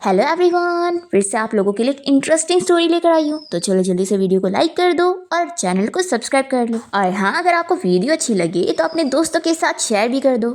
Hello everyone, फिर से आप लोगों के लिए एक इंटरेस्टिंग स्टोरी लेकर आई हूँ। तो चलो जल्दी से वीडियो को लाइक कर दो और चैनल को सब्सक्राइब कर लो। और हाँ, अगर आपको वीडियो अच्छी लगे तो अपने दोस्तों के साथ शेयर भी कर दो।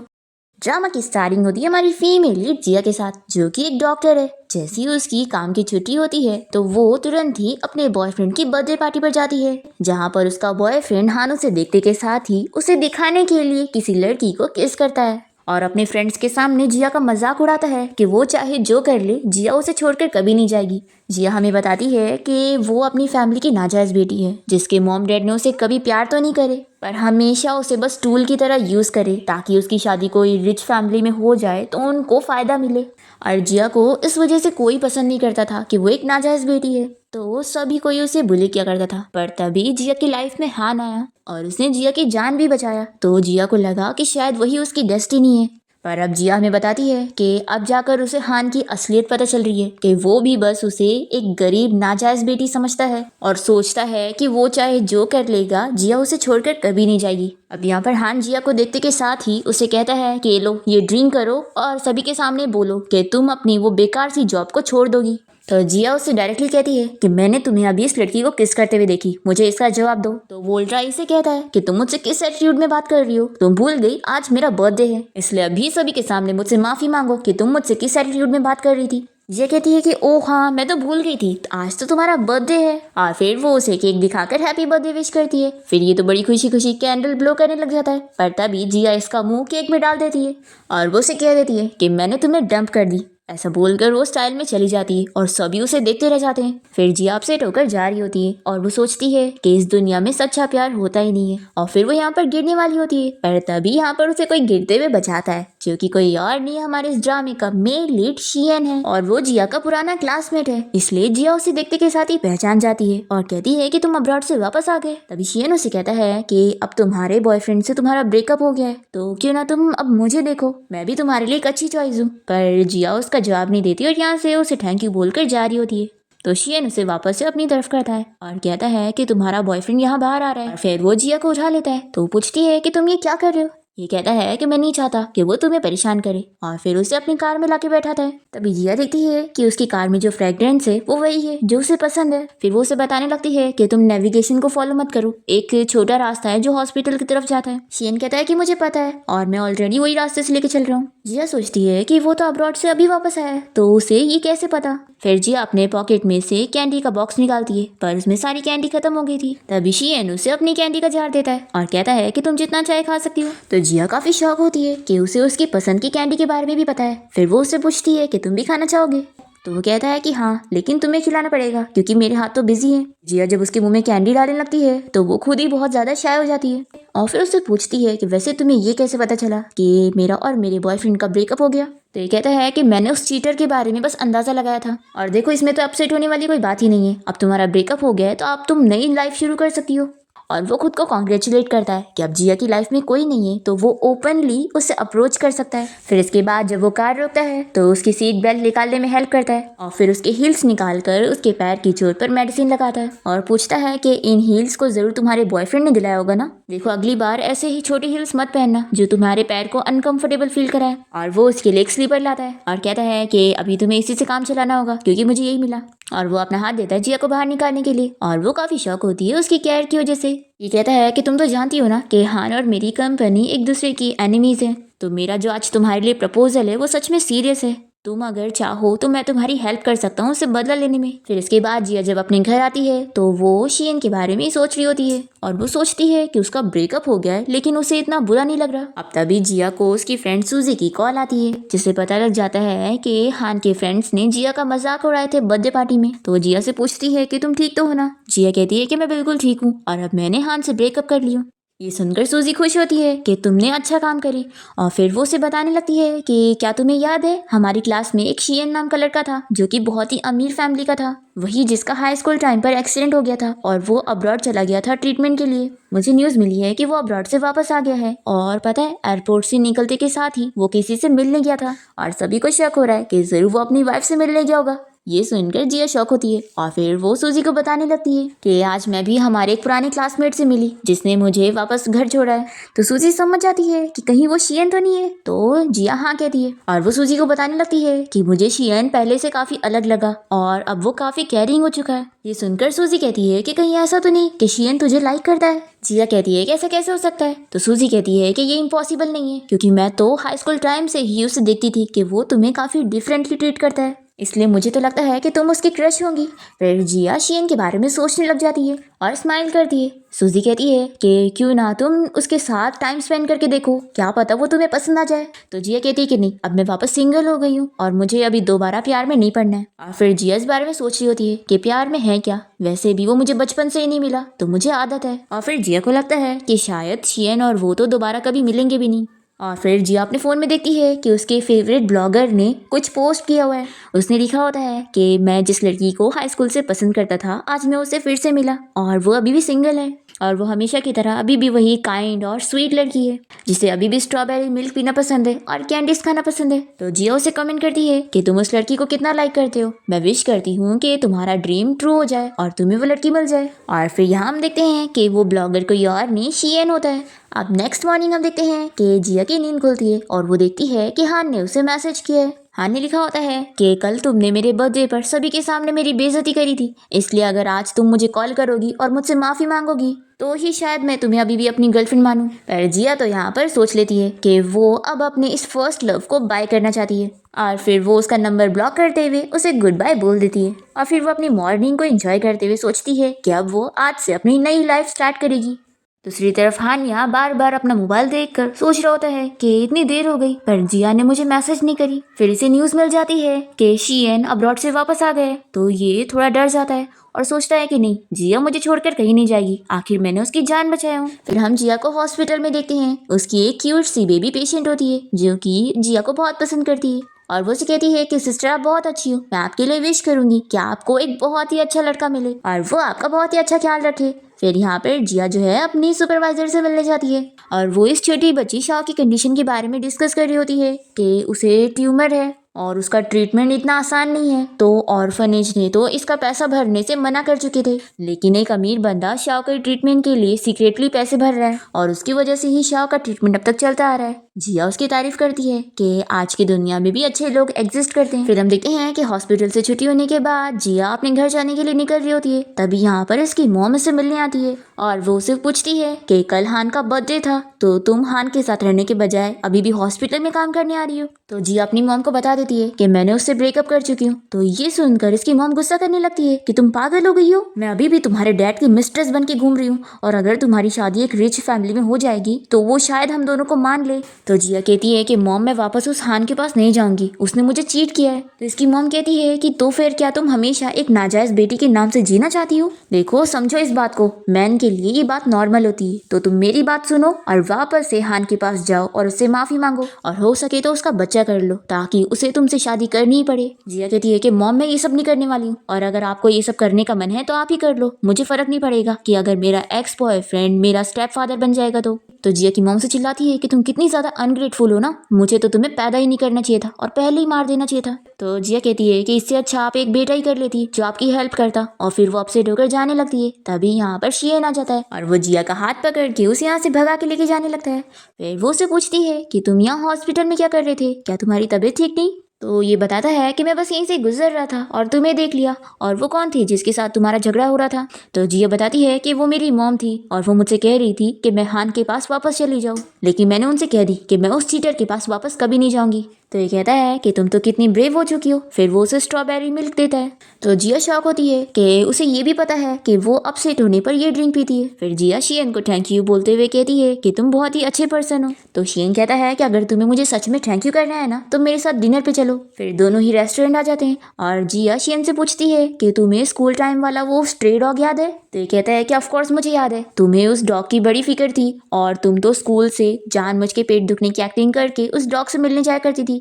ड्रामा की स्टार्टिंग होती है हमारी फीमेल लीड जिया के साथ, जो कि एक डॉक्टर है। जैसे ही उसकी काम की छुट्टी होती है तो वो तुरंत ही अपने बॉयफ्रेंड की बर्थडे पार्टी पर जाती है, जहाँ पर उसका बॉयफ्रेंड हानो से देखते के साथ ही उसे दिखाने के लिए किसी लड़की को किस करता है और अपने फ्रेंड्स के सामने जिया का मजाक उड़ाता है कि वो चाहे जो कर ले, जिया उसे छोड़कर कभी नहीं जाएगी। जिया हमें बताती है कि वो अपनी फैमिली की नाजायज बेटी है, जिसके मॉम डैड ने उसे कभी प्यार तो नहीं करे पर हमेशा उसे बस टूल की तरह यूज करे, ताकि उसकी शादी कोई रिच फैमिली में हो जाए तो उनको फायदा मिले। और जिया को इस वजह से कोई पसंद नहीं करता था कि वो एक नाजायज बेटी है, तो सभी कोई उसे बुली किया करता था। पर तभी जिया की लाइफ में हान आया और उसने जिया की जान भी बचाया, तो जिया को लगा कि शायद वही उसकी डेस्टिनी है। पर अब जिया हमें बताती है कि अब जाकर उसे हान की असलियत पता चल रही है कि वो भी बस उसे एक गरीब नाजायज बेटी समझता है और सोचता है कि वो चाहे जो कर लेगा, जिया उसे छोड़कर कभी नहीं जाएगी। अब यहाँ पर हान जिया को देखते के साथ ही उसे कहता है कि लो ये ड्रिंक करो और सभी के सामने बोलो कि तुम अपनी वो बेकार सी जॉब को छोड़ दोगी। तो जिया उससे डायरेक्टली कहती है कि मैंने तुम्हें अभी इस लड़की को किस करते हुए देखी, मुझे इसका जवाब दो। तो वोल्ट्रा इसे कहता है कि तुम मुझसे किस एटीट्यूड में बात कर रही हो, तुम भूल गई आज मेरा बर्थडे है, इसलिए अभी सभी के सामने मुझसे माफी मांगो कि तुम मुझसे किस एटीट्यूड में बात कर रही थी। ये कहती है कि ओह हाँ, मैं तो भूल गई थी, आज तो तुम्हारा बर्थडे है। और फिर वो उसे केक दिखाकर हैप्पी बर्थडे विश करती है। फिर ये तो बड़ी खुशी खुशी कैंडल ब्लो करने लग जाता है, पर तभी जिया इसका मुंह केक में डाल देती है और वो उसे कह देती है कि मैंने तुम्हें डंप कर दी। ऐसा बोलकर वो स्टाइल में चली जाती है और सभी उसे देखते रह जाते हैं। फिर जिया अपसेट होकर जा रही होती है और वो सोचती है कि इस दुनिया में सच्चा प्यार होता ही नहीं है। और फिर वो यहाँ पर गिरने वाली होती है, पर तभी यहाँ पर उसे कोई गिरते हुए बचाता है, जो कि कोई और नहीं हमारे इस ड्रामे का मेन लीड शियन है और वो जिया का पुराना क्लासमेट है। इसलिए जिया उसे देखते के साथ ही पहचान जाती है और कहती है कि तुम अब्रॉड से वापस आ गए। तभी शियन उसे कहता है कि अब तुम्हारे बॉयफ्रेंड से तुम्हारा ब्रेकअप हो गया है, तो क्यों ना तुम अब मुझे देखो, मैं भी तुम्हारे लिए एक अच्छी चॉइस हूँ। पर जिया उसका जवाब नहीं देती और यहाँ से उसे थैंक यू बोलकर जा रही होती है। तो शियन उसे वापस से अपनी तरफ करता है और कहता है कि तुम्हारा बॉयफ्रेंड यहाँ बाहर आ रहा है। और फिर वो जिया को उठा लेता है, तो पूछती है कि तुम ये क्या कर रहे हो। ये कहता है कि मैं नहीं चाहता कि वो तुम्हें परेशान करे और फिर उसे अपनी कार में लाके बैठाता है। तभी जिया देखती है कि उसकी कार में जो फ्रेग्रेंस है वो वही है जो उसे पसंद है। फिर वो उसे बताने लगती है कि तुम नेविगेशन को फॉलो मत करो, एक छोटा रास्ता है जो हॉस्पिटल की तरफ जाता है। शियन कहता है कि मुझे पता है और मैं ऑलरेडी वही रास्ते से लेके चल रहा हूँ। जिया सोचती है कि वो तो अब्रॉड से अभी वापस आया है, तो उसे ये कैसे पता। फिर जिया अपने पॉकेट में से कैंडी का बॉक्स निकालती है, पर उसमें सारी कैंडी खत्म हो गई थी। तभी शियन उसे अपनी कैंडी का जार देता है और कहता है कि तुम जितना चाहे खा सकती हो। तो जिया काफी शॉक होती है कि उसे उसकी पसंद की कैंडी के बारे में भी पता है। फिर वो उससे पूछती है कि तुम भी खाना चाहोगे। तो वो कहता है कि हाँ, लेकिन तुम्हें खिलाना पड़ेगा क्योंकि मेरे हाथ तो बिजी हैं। जिया जब उसके मुंह में कैंडी डालने लगती है तो वो खुद ही बहुत ज्यादा शाय हो जाती है और फिर उससे पूछती है कि वैसे तुम्हें ये कैसे पता चला कि मेरा और मेरे बॉयफ्रेंड का ब्रेकअप हो गया। तो ये कहता है कि मैंने उस चीटर के बारे में बस अंदाजा लगाया था और देखो इसमें तो अपसेट होने वाली कोई बात ही नहीं है, अब तुम्हारा ब्रेकअप हो गया है तो अब तुम नई लाइफ शुरू कर सकती हो। और वो खुद को कॉन्ग्रेचुलेट करता है कि अब जिया की लाइफ में कोई नहीं है तो वो ओपनली उससे अप्रोच कर सकता है। फिर इसके बाद जब वो कार रोकता है तो उसकी सीट बेल्ट निकालने में हेल्प करता है और फिर उसके हील्स निकाल कर उसके पैर की चोट पर मेडिसिन लगाता है और पूछता है कि इन हील्स को जरूर तुम्हारे बॉयफ्रेंड ने दिलाया होगा ना, देखो अगली बार ऐसे ही छोटे हील्स मत पहनना जो तुम्हारे पैर को अनकंफर्टेबल फील कराए। और वो उसके लिए एक स्लीपर लाता है और कहता है कि अभी तुम्हें इसी से काम चलाना होगा क्योंकि मुझे यही मिला। और वो अपना हाथ देता है जिया को बाहर निकालने के लिए और वो काफी शौक होती है उसकी केयर की वजह से। ये कहता है कि तुम तो जानती हो ना कि हान और मेरी कंपनी एक दूसरे की एनिमीज है, तो मेरा जो आज तुम्हारे लिए प्रपोजल है वो सच में सीरियस है, तुम अगर चाहो तो मैं तुम्हारी हेल्प कर सकता हूँ उसे बदला लेने में। फिर इसके बाद जिया जब अपने घर आती है तो वो शियन के बारे में ही सोच रही होती है और वो सोचती है कि उसका ब्रेकअप हो गया है लेकिन उसे इतना बुरा नहीं लग रहा। अब तभी जिया को उसकी फ्रेंड सूजी की कॉल आती है, जिससे पता लग जाता है कि हान के फ्रेंड्स ने जिया का मजाक उड़ाए थे बर्थडे पार्टी में। तो जिया से पूछती है कि तुम ठीक तो हो ना। जिया कहती है कि मैं बिल्कुल ठीक हूँ और अब मैंने हान से ब्रेकअप कर लिया। ये सुनकर सूजी खुश होती है कि तुमने अच्छा काम करी और फिर वो उसे बताने लगती है कि क्या तुम्हें याद है हमारी क्लास में एक शियन नाम का लड़का था जो कि बहुत ही अमीर फैमिली का था, वही जिसका हाई स्कूल टाइम पर एक्सीडेंट हो गया था और वो अब्रॉड चला गया था ट्रीटमेंट के लिए। मुझे न्यूज मिली है कि वो अब्रॉड से वापस आ गया है और पता है एयरपोर्ट से निकलते के साथ ही वो किसी से मिलने गया था और सभी को शक हो रहा है कि जरूर वो अपनी वाइफ से मिलने गया होगा। ये सुनकर जिया शॉक होती है और फिर वो सूजी को बताने लगती है कि आज मैं भी हमारे एक पुराने क्लासमेट से मिली जिसने मुझे वापस घर छोड़ा है। तो सूजी समझ जाती है कि कहीं वो शियन तो नहीं है, तो जिया हाँ कहती है और वो सूजी को बताने लगती है कि मुझे शियन पहले से काफी अलग लगा और अब वो काफी केयरिंग हो चुका है। ये सुनकर सूजी कहती है कि कहीं ऐसा तो नहीं कि शियन तुझे लाइक करता है। जिया कहती है कि ऐसा कैसे हो सकता है। तो सूजी कहती है कि ये इम्पॉसिबल नहीं है क्योंकि मैं तो हाई स्कूल टाइम से ही उसे देखती थी कि वो तुम्हें काफी डिफरेंटली ट्रीट करता है, इसलिए मुझे तो लगता है कि तुम उसकी क्रश होंगी। फिर जिया शियन के बारे में सोचने लग जाती है और स्माइल करती है। सूजी कहती है कि क्यों ना तुम उसके साथ टाइम स्पेंड करके देखो, क्या पता वो तुम्हें पसंद आ जाए। तो जिया कहती है कि नहीं, अब मैं वापस सिंगल हो गई हूँ और मुझे अभी दोबारा प्यार में नहीं पड़ना है। और फिर जिया इस बारे में सोच रही होती है कि प्यार में है क्या, वैसे भी वो मुझे बचपन से ही नहीं मिला तो मुझे आदत है। और फिर जिया को लगता है कि शायद शियन और वो तो दोबारा कभी मिलेंगे भी नहीं। और फिर जिया अपने फ़ोन में देखती है कि उसके फेवरेट ब्लॉगर ने कुछ पोस्ट किया हुआ है। उसने लिखा होता है कि मैं जिस लड़की को हाई स्कूल से पसंद करता था आज मैं उससे फिर से मिला और वो अभी भी सिंगल है और वो हमेशा की तरह अभी भी वही काइंड और स्वीट लड़की है जिसे अभी भी स्ट्रॉबेरी मिल्क पीना पसंद है और कैंडीज खाना पसंद है। तो जिया उसे कमेंट करती है कि तुम उस लड़की को कितना लाइक करते हो, मैं विश करती हूँ कि तुम्हारा ड्रीम ट्रू हो जाए और तुम्हें वो लड़की मिल जाए। और फिर यहाँ हम देखते हैं कि वो ब्लॉगर कोई और नहीं शियन होता है। अब नेक्स्ट मॉर्निंग हम देखते हैं कि जिया की नींद खुलती है और वो देखती है कि हान ने उसे मैसेज किया है। हान ने लिखा होता है कि कल तुमने मेरे बर्थडे पर सभी के सामने मेरी बेइज्जती करी थी, इसलिए अगर आज तुम मुझे कॉल करोगी और मुझसे माफ़ी मांगोगी तो ही शायद मैं तुम्हें अभी भी अपनी गर्लफ्रेंड मानूं। पर जिया तो यहाँ पर सोच लेती है कि वो अब अपने इस फर्स्ट लव को बाय करना चाहती है और फिर वो उसका नंबर ब्लॉक करते हुए उसे गुड बाय बोल देती है। और फिर वो अपनी मॉर्निंग को एंजॉय करते हुए सोचती है कि अब वो आज से अपनी नई लाइफ स्टार्ट करेगी। दूसरी तरफ हानिया बार बार अपना मोबाइल देखकर सोच रहा होता है कि इतनी देर हो गई पर जिया ने मुझे मैसेज नहीं करी। फिर इसे न्यूज़ मिल जाती है कि शियन अब्रॉड से वापस आ गए, तो ये थोड़ा डर जाता है और सोचता है कि नहीं, जिया मुझे छोड़कर कहीं नहीं जाएगी, आखिर मैंने उसकी जान बचाया हूँ। फिर हम जिया को हॉस्पिटल में देखते हैं। उसकी एक क्यूट सी बेबी पेशेंट होती है जो कि जिया को बहुत पसंद करती है और वो उसे कहती है कि सिस्टर आप बहुत अच्छी हो, मैं आपके लिए विश करूंगी कि आपको एक बहुत ही अच्छा लड़का मिले और वो आपका बहुत ही अच्छा ख्याल रखे। फिर यहाँ पर जिया जो है अपनी सुपरवाइजर से मिलने जाती है और वो इस छोटी बच्ची शाह की कंडीशन के बारे में डिस्कस कर रही होती है कि उसे ट्यूमर है और उसका ट्रीटमेंट इतना आसान नहीं है। तो ऑर्फनेज ने तो इसका पैसा भरने से मना कर चुके थे, लेकिन एक अमीर बंदा शाह के ट्रीटमेंट के लिए सीक्रेटली पैसे भर रहा है और उसकी वजह से ही शाह का ट्रीटमेंट अब तक चलता आ रहा है। जिया उसकी तारीफ करती है कि आज की दुनिया में भी अच्छे लोग एग्जिस्ट करते हैं। फिर हम देखते हैं कि हॉस्पिटल से छुट्टी होने के बाद जिया अपने घर जाने के लिए निकल रही होती है, तभी यहाँ पर इसकी मॉम से मिलने आती है और वो उसे पूछती है कि कल हान का बर्थडे था तो तुम हान के साथ रहने के बजाय अभी भी हॉस्पिटल में काम करने आ रही हो। तो जिया अपनी मॉम को बता देती है कि मैंने उससे ब्रेकअप कर चुकी हूँ। तो ये सुनकर इसकी मॉम गुस्सा करने लगती है कि तुम पागल हो गई हो, मैं अभी भी तुम्हारे डैड की मिस्ट्रेस बन के घूम रही हूँ और अगर तुम्हारी शादी एक रिच फैमिली में हो जाएगी तो वो शायद हम दोनों को मान ले। तो जिया कहती है कि मॉम मैं वापस उस हान के पास नहीं जाऊंगी, उसने मुझे चीट किया है। तो इसकी मॉम कहती है कि तो फिर क्या तुम हमेशा एक नाजायज बेटी के नाम से जीना चाहती हो? देखो समझो इस बात को, मैन के लिए ये बात नॉर्मल होती है, तो तुम मेरी बात सुनो और वापस से हान के पास जाओ और उससे माफी मांगो और हो सके तो उसका बच्चा कर लो ताकि उसे तुमसे शादी करनी ही पड़े। जिया कहती है कि मॉम मैं ये सब नहीं करने वाली हूँ और अगर आपको ये सब करने का मन है तो आप ही कर लो, मुझे फर्क नहीं पड़ेगा कि अगर मेरा एक्स बॉयफ्रेंड मेरा स्टेप फादर बन जाएगा तो जिया की मॉम से चिल्लाती है कि तुम कितनी ज्यादा अनग्रेटफुल हो ना, मुझे तो तुम्हें पैदा ही नहीं करना चाहिए था और पहले ही मार देना चाहिए था। तो जिया कहती है कि इससे अच्छा आप एक बेटा ही कर लेती जो आपकी हेल्प करता और फिर वो अपसेट होकर जाने लगती है। तभी यहाँ पर शियन आ जाता है और वो जिया का हाथ पकड़ के उसे यहाँ से भगा के लेके जाने लगता है। फिर वो उसे पूछती है कि तुम यहाँ हॉस्पिटल में क्या कर रहे थे, क्या तुम्हारी तबीयत ठीक नहीं? तो ये बताता है कि मैं बस यहीं से गुजर रहा था और तुम्हें देख लिया। और वो कौन थी जिसके साथ तुम्हारा झगड़ा हो रहा था? तो जिया बताती है कि वो मेरी मॉम थी और वो मुझसे कह रही थी कि मैं हान के पास वापस चली जाऊँ, लेकिन मैंने उनसे कह दी कि मैं उस चीटर के पास वापस कभी नहीं जाऊंगी। तो ये कहता है कि तुम तो कितनी ब्रेव हो चुकी हो। फिर वो उसे स्ट्रॉबेरी मिल्क देता है। तो जिया शॉक होती है कि उसे ये भी पता है कि वो अपसेट होने पर ये ड्रिंक पीती है। फिर जिया शियन को थैंक यू बोलते हुए कहती है कि तुम बहुत ही अच्छे पर्सन हो। तो शियन कहता है कि अगर तुम्हें मुझे सच में थैंक यू करना है ना तो मेरे साथ डिनर पे चलो। फिर दोनों ही रेस्टोरेंट आ जाते हैं और जिया शियन से पूछती है कि तुम्हें स्कूल टाइम वाला वो स्ट्रे डॉग याद है? तो ये कहता है कि ऑफ कोर्स मुझे याद है, तुम्हें उस डॉग की बड़ी फिक्र थी और तुम तो स्कूल से जानबूझ के पेट दुखने की एक्टिंग करके उस डॉग से मिलने जाया करती थी।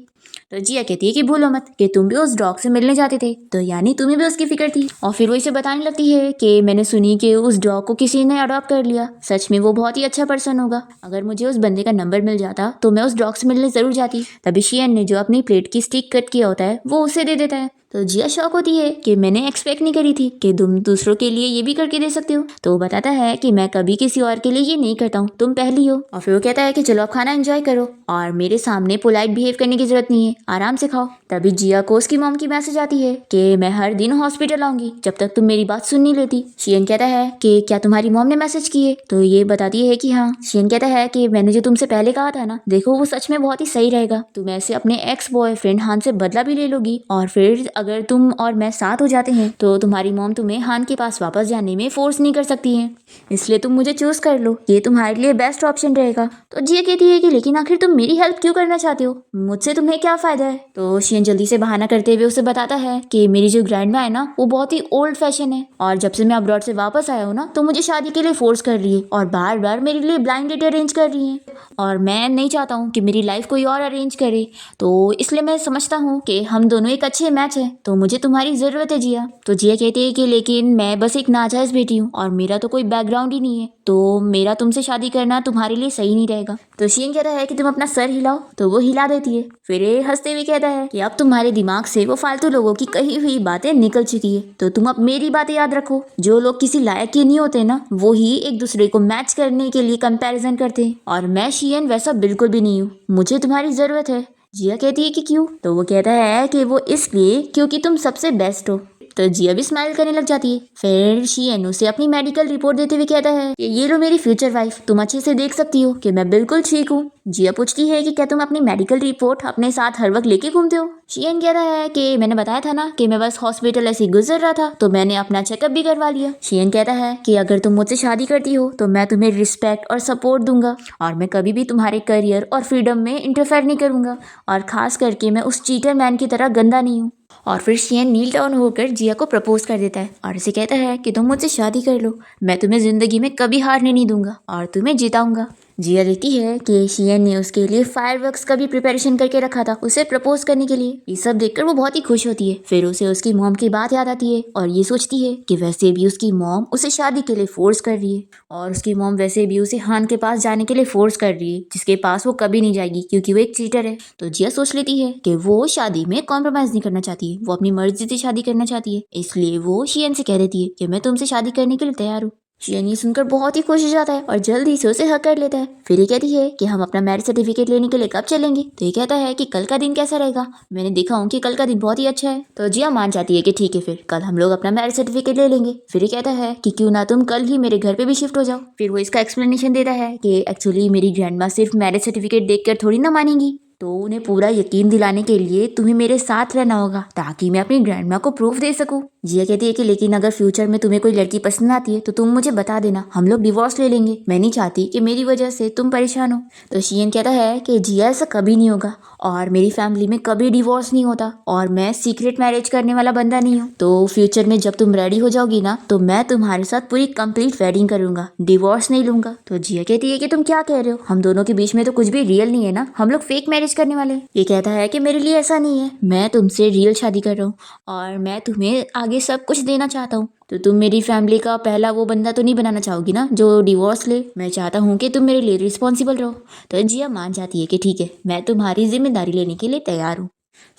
तो जिया कहती है कि भूलो मत कि तुम भी उस डॉग से मिलने जाते थे, तो यानी तुम्हें भी उसकी फिक्र थी। और फिर वो इसे बताने लगती है कि मैंने सुनी कि उस डॉग को किसी ने अडॉप्ट कर लिया, सच में वो बहुत ही अच्छा पर्सन होगा। अगर मुझे उस बंदे का नंबर मिल जाता तो मैं उस डॉग से मिलने जरूर जाती। तभी शियन ने जो अपनी प्लेट की स्टिक कट किया होता है वो उसे दे देता है। तो जिया शॉक होती है कि मैंने एक्सपेक्ट नहीं करी थी कि तुम दूसरों के लिए ये भी करके दे सकते हो। तो वो बताता है कि मैं कभी किसी और के लिए ये नहीं करता हूँ, तुम पहली हो। और फिर वो कहता है कि चलो आप खाना एंजॉय करो और मेरे सामने पोलाइट बिहेव करने की जरूरत नहीं है, आराम से खाओ। तभी जिया को उसकी मॉम की मैसेज आती है कि मैं हर दिन हॉस्पिटल आऊंगी जब तक तुम मेरी बात सुन नहीं लेती। शियन कहता है कि क्या तुम्हारी मॉम ने मैसेज किए? तो ये बताती है कि हाँ। शियन कहता है कि मैंने जो तुमसे पहले कहा था ना, देखो वो सच में बहुत ही सही रहेगा। तुम ऐसे अपने एक्स बॉयफ्रेंड हान से बदला भी ले लोगी और फिर अगर तुम और मैं साथ हो जाते हैं तो तुम्हारी मॉम तुम्हें हान के पास वापस जाने में फोर्स नहीं कर सकती है, इसलिए तुम मुझे चूज कर लो, ये तुम्हारे लिए बेस्ट ऑप्शन रहेगा। तो जिया कहती है कि लेकिन आखिर तुम मेरी हेल्प क्यों करना चाहते हो, मुझसे तुम्हें क्या फायदा है? तो शियन जल्दी से बहाना करते हुए उसे बताता है कि मेरी जो ग्रैंडमा है ना वो बहुत ही ओल्ड फैशन है और जब से मैं अब्रॉड से वापस आया हूँ ना तो मुझे शादी के लिए फोर्स कर रही है और बार बार मेरे लिए ब्लाइंड डेट अरेंज कर रही है और मैं नहीं चाहता हूँ कि मेरी लाइफ कोई और अरेंज करे, तो इसलिए मैं समझता हूँ कि हम दोनों एक अच्छे मैच है, तो मुझे तुम्हारी जरूरत है जिया। तो जिया कहती है कि लेकिन मैं बस एक नाजायज बेटी हूँ और मेरा तो कोई बैकग्राउंड ही नहीं है, तो मेरा तुमसे शादी करना तुम्हारे लिए सही नहीं रहेगा। तो शियन कहता है कि तुम अपना सर हिलाओ, तो वो हिला देती है। फिर ये हंसते हुए कहता है कि अब तुम्हारे दिमाग से वो फालतू लोगों की कही हुई बातें निकल चुकी है, तो तुम अब मेरी बातें याद रखो। जो लोग किसी लायक के नहीं होते ना, वो ही एक दूसरे को मैच करने के लिए कंपैरिजन करते हैं और मैं शियन वैसा बिल्कुल भी नहीं हूँ, मुझे तुम्हारी जरूरत है। जिया कहती है कि क्यों? तो वो कहता है कि वो इसलिए क्योंकि तुम सबसे बेस्ट हो। तो जिया भी स्माइल करने लग जाती है। फिर शियन उसे अपनी मेडिकल रिपोर्ट देते हुए कहता है कि ये लो मेरी फ्यूचर वाइफ, तुम अच्छे से देख सकती हो कि मैं बिल्कुल ठीक हूँ। जिया पूछती है कि क्या तुम अपनी मेडिकल रिपोर्ट अपने साथ हर वक्त लेके घूमते हो? शियन कहता है कि मैंने बताया था ना कि मैं बस हॉस्पिटल ऐसे ही गुजर रहा था तो मैंने अपना चेकअप भी करवा लिया। शियन कहता है कि अगर तुम मुझसे शादी करती हो तो मैं तुम्हें रिस्पेक्ट और सपोर्ट दूंगा और मैं कभी भी तुम्हारे करियर और फ्रीडम में इंटरफेयर नहीं करूंगा और खास करके मैं उस चीटर मैन की तरह गंदा नहीं हूँ। और फिर शियन नील डाउन होकर जिया को प्रपोज कर देता है और उसे कहता है कि तुम मुझसे शादी कर लो, मैं तुम्हें जिंदगी में कभी हारने नहीं दूंगा और तुम्हें जिताऊंगा। जिया देखती है कि शियन ने उसके लिए फायरवर्क्स का भी प्रिपरेशन करके रखा था उसे प्रपोज करने के लिए। ये सब देखकर वो बहुत ही खुश होती है। फिर उसे उसकी मॉम की बात याद आती है और ये सोचती है कि वैसे भी उसकी मॉम उसे शादी के लिए फोर्स कर रही है और उसकी मॉम वैसे भी उसे हान के पास जाने के लिए फोर्स कर रही है जिसके पास वो कभी नहीं जाएगी क्योंकि वो एक चीटर है। तो जिया सोच लेती है कि वो शादी में कॉम्प्रोमाइज नहीं करना चाहती है, वो अपनी मर्जी से शादी करना चाहती है, इसलिए वो शियन से कह देती है कि मैं तुमसे शादी करने के लिए तैयार हूँ। शियन ये सुनकर बहुत ही खुश हो जाता है और जल्दी से उसे हक कर लेता है। फिर ये कहती है कि हम अपना मैरिज सर्टिफिकेट लेने के लिए कब चलेंगे? तो ये कहता है कि कल का दिन कैसा रहेगा, मैंने देखा हूँ कि कल का दिन बहुत ही अच्छा है। तो जिया मान जाती है कि ठीक है फिर कल हम लोग अपना मैरिज सर्टिफिकेट ले लेंगे। फिर ये कहता है कि क्यों ना तुम कल ही मेरे घर पे भी शिफ्ट हो जाओ। फिर वो इसका एक्सप्लेनेशन देता है कि एक्चुअली मेरी ग्रैंडमा सिर्फ मैरिज सर्टिफिकेट देखकर थोड़ी ना मानेंगी, तो उन्हें पूरा यकीन दिलाने के लिए तुम्हें मेरे साथ रहना होगा ताकि मैं अपनी ग्रैंडमा को प्रूफ दे सकूं। जिया कहती है कि लेकिन अगर फ्यूचर में तुम्हें कोई लड़की पसंद आती है तो तुम मुझे बता देना, हम लोग डिवोर्स ले लेंगे, मैं नहीं चाहती कि मेरी वजह से तुम परेशान हो। तो शियन कहता है कि जिया ऐसा कभी नहीं होगा और मेरी फैमिली में कभी डिवोर्स नहीं होता और मैं सीक्रेट मैरिज करने वाला बंदा नहीं हूँ। तो फ्यूचर में जब तुम रेडी हो जाओगी ना तो मैं तुम्हारे साथ पूरी कंप्लीट वेडिंग करूंगा, डिवोर्स नहीं लूंगा। तो जिया कहती है कि तुम क्या कह रहे हो, हम दोनों के बीच में तो कुछ भी रियल नहीं है ना, हम लोग फेक मैरिज करने वाले। ये कहता है कि मेरे लिए ऐसा नहीं है, मैं तुमसे रियल शादी कर रहा हूँ और मैं तुम्हें आगे सब कुछ देना चाहता हूँ। तो तुम मेरी फैमिली का पहला वो बंदा तो नहीं बनाना चाहोगी ना जो डिवोर्स ले, मैं चाहता हूँ कि तुम मेरे लिए रिस्पॉन्सिबल रहो। तो जिया मान जाती है कि ठीक है मैं तुम्हारी जिम्मेदारी लेने के लिए तैयार हूँ।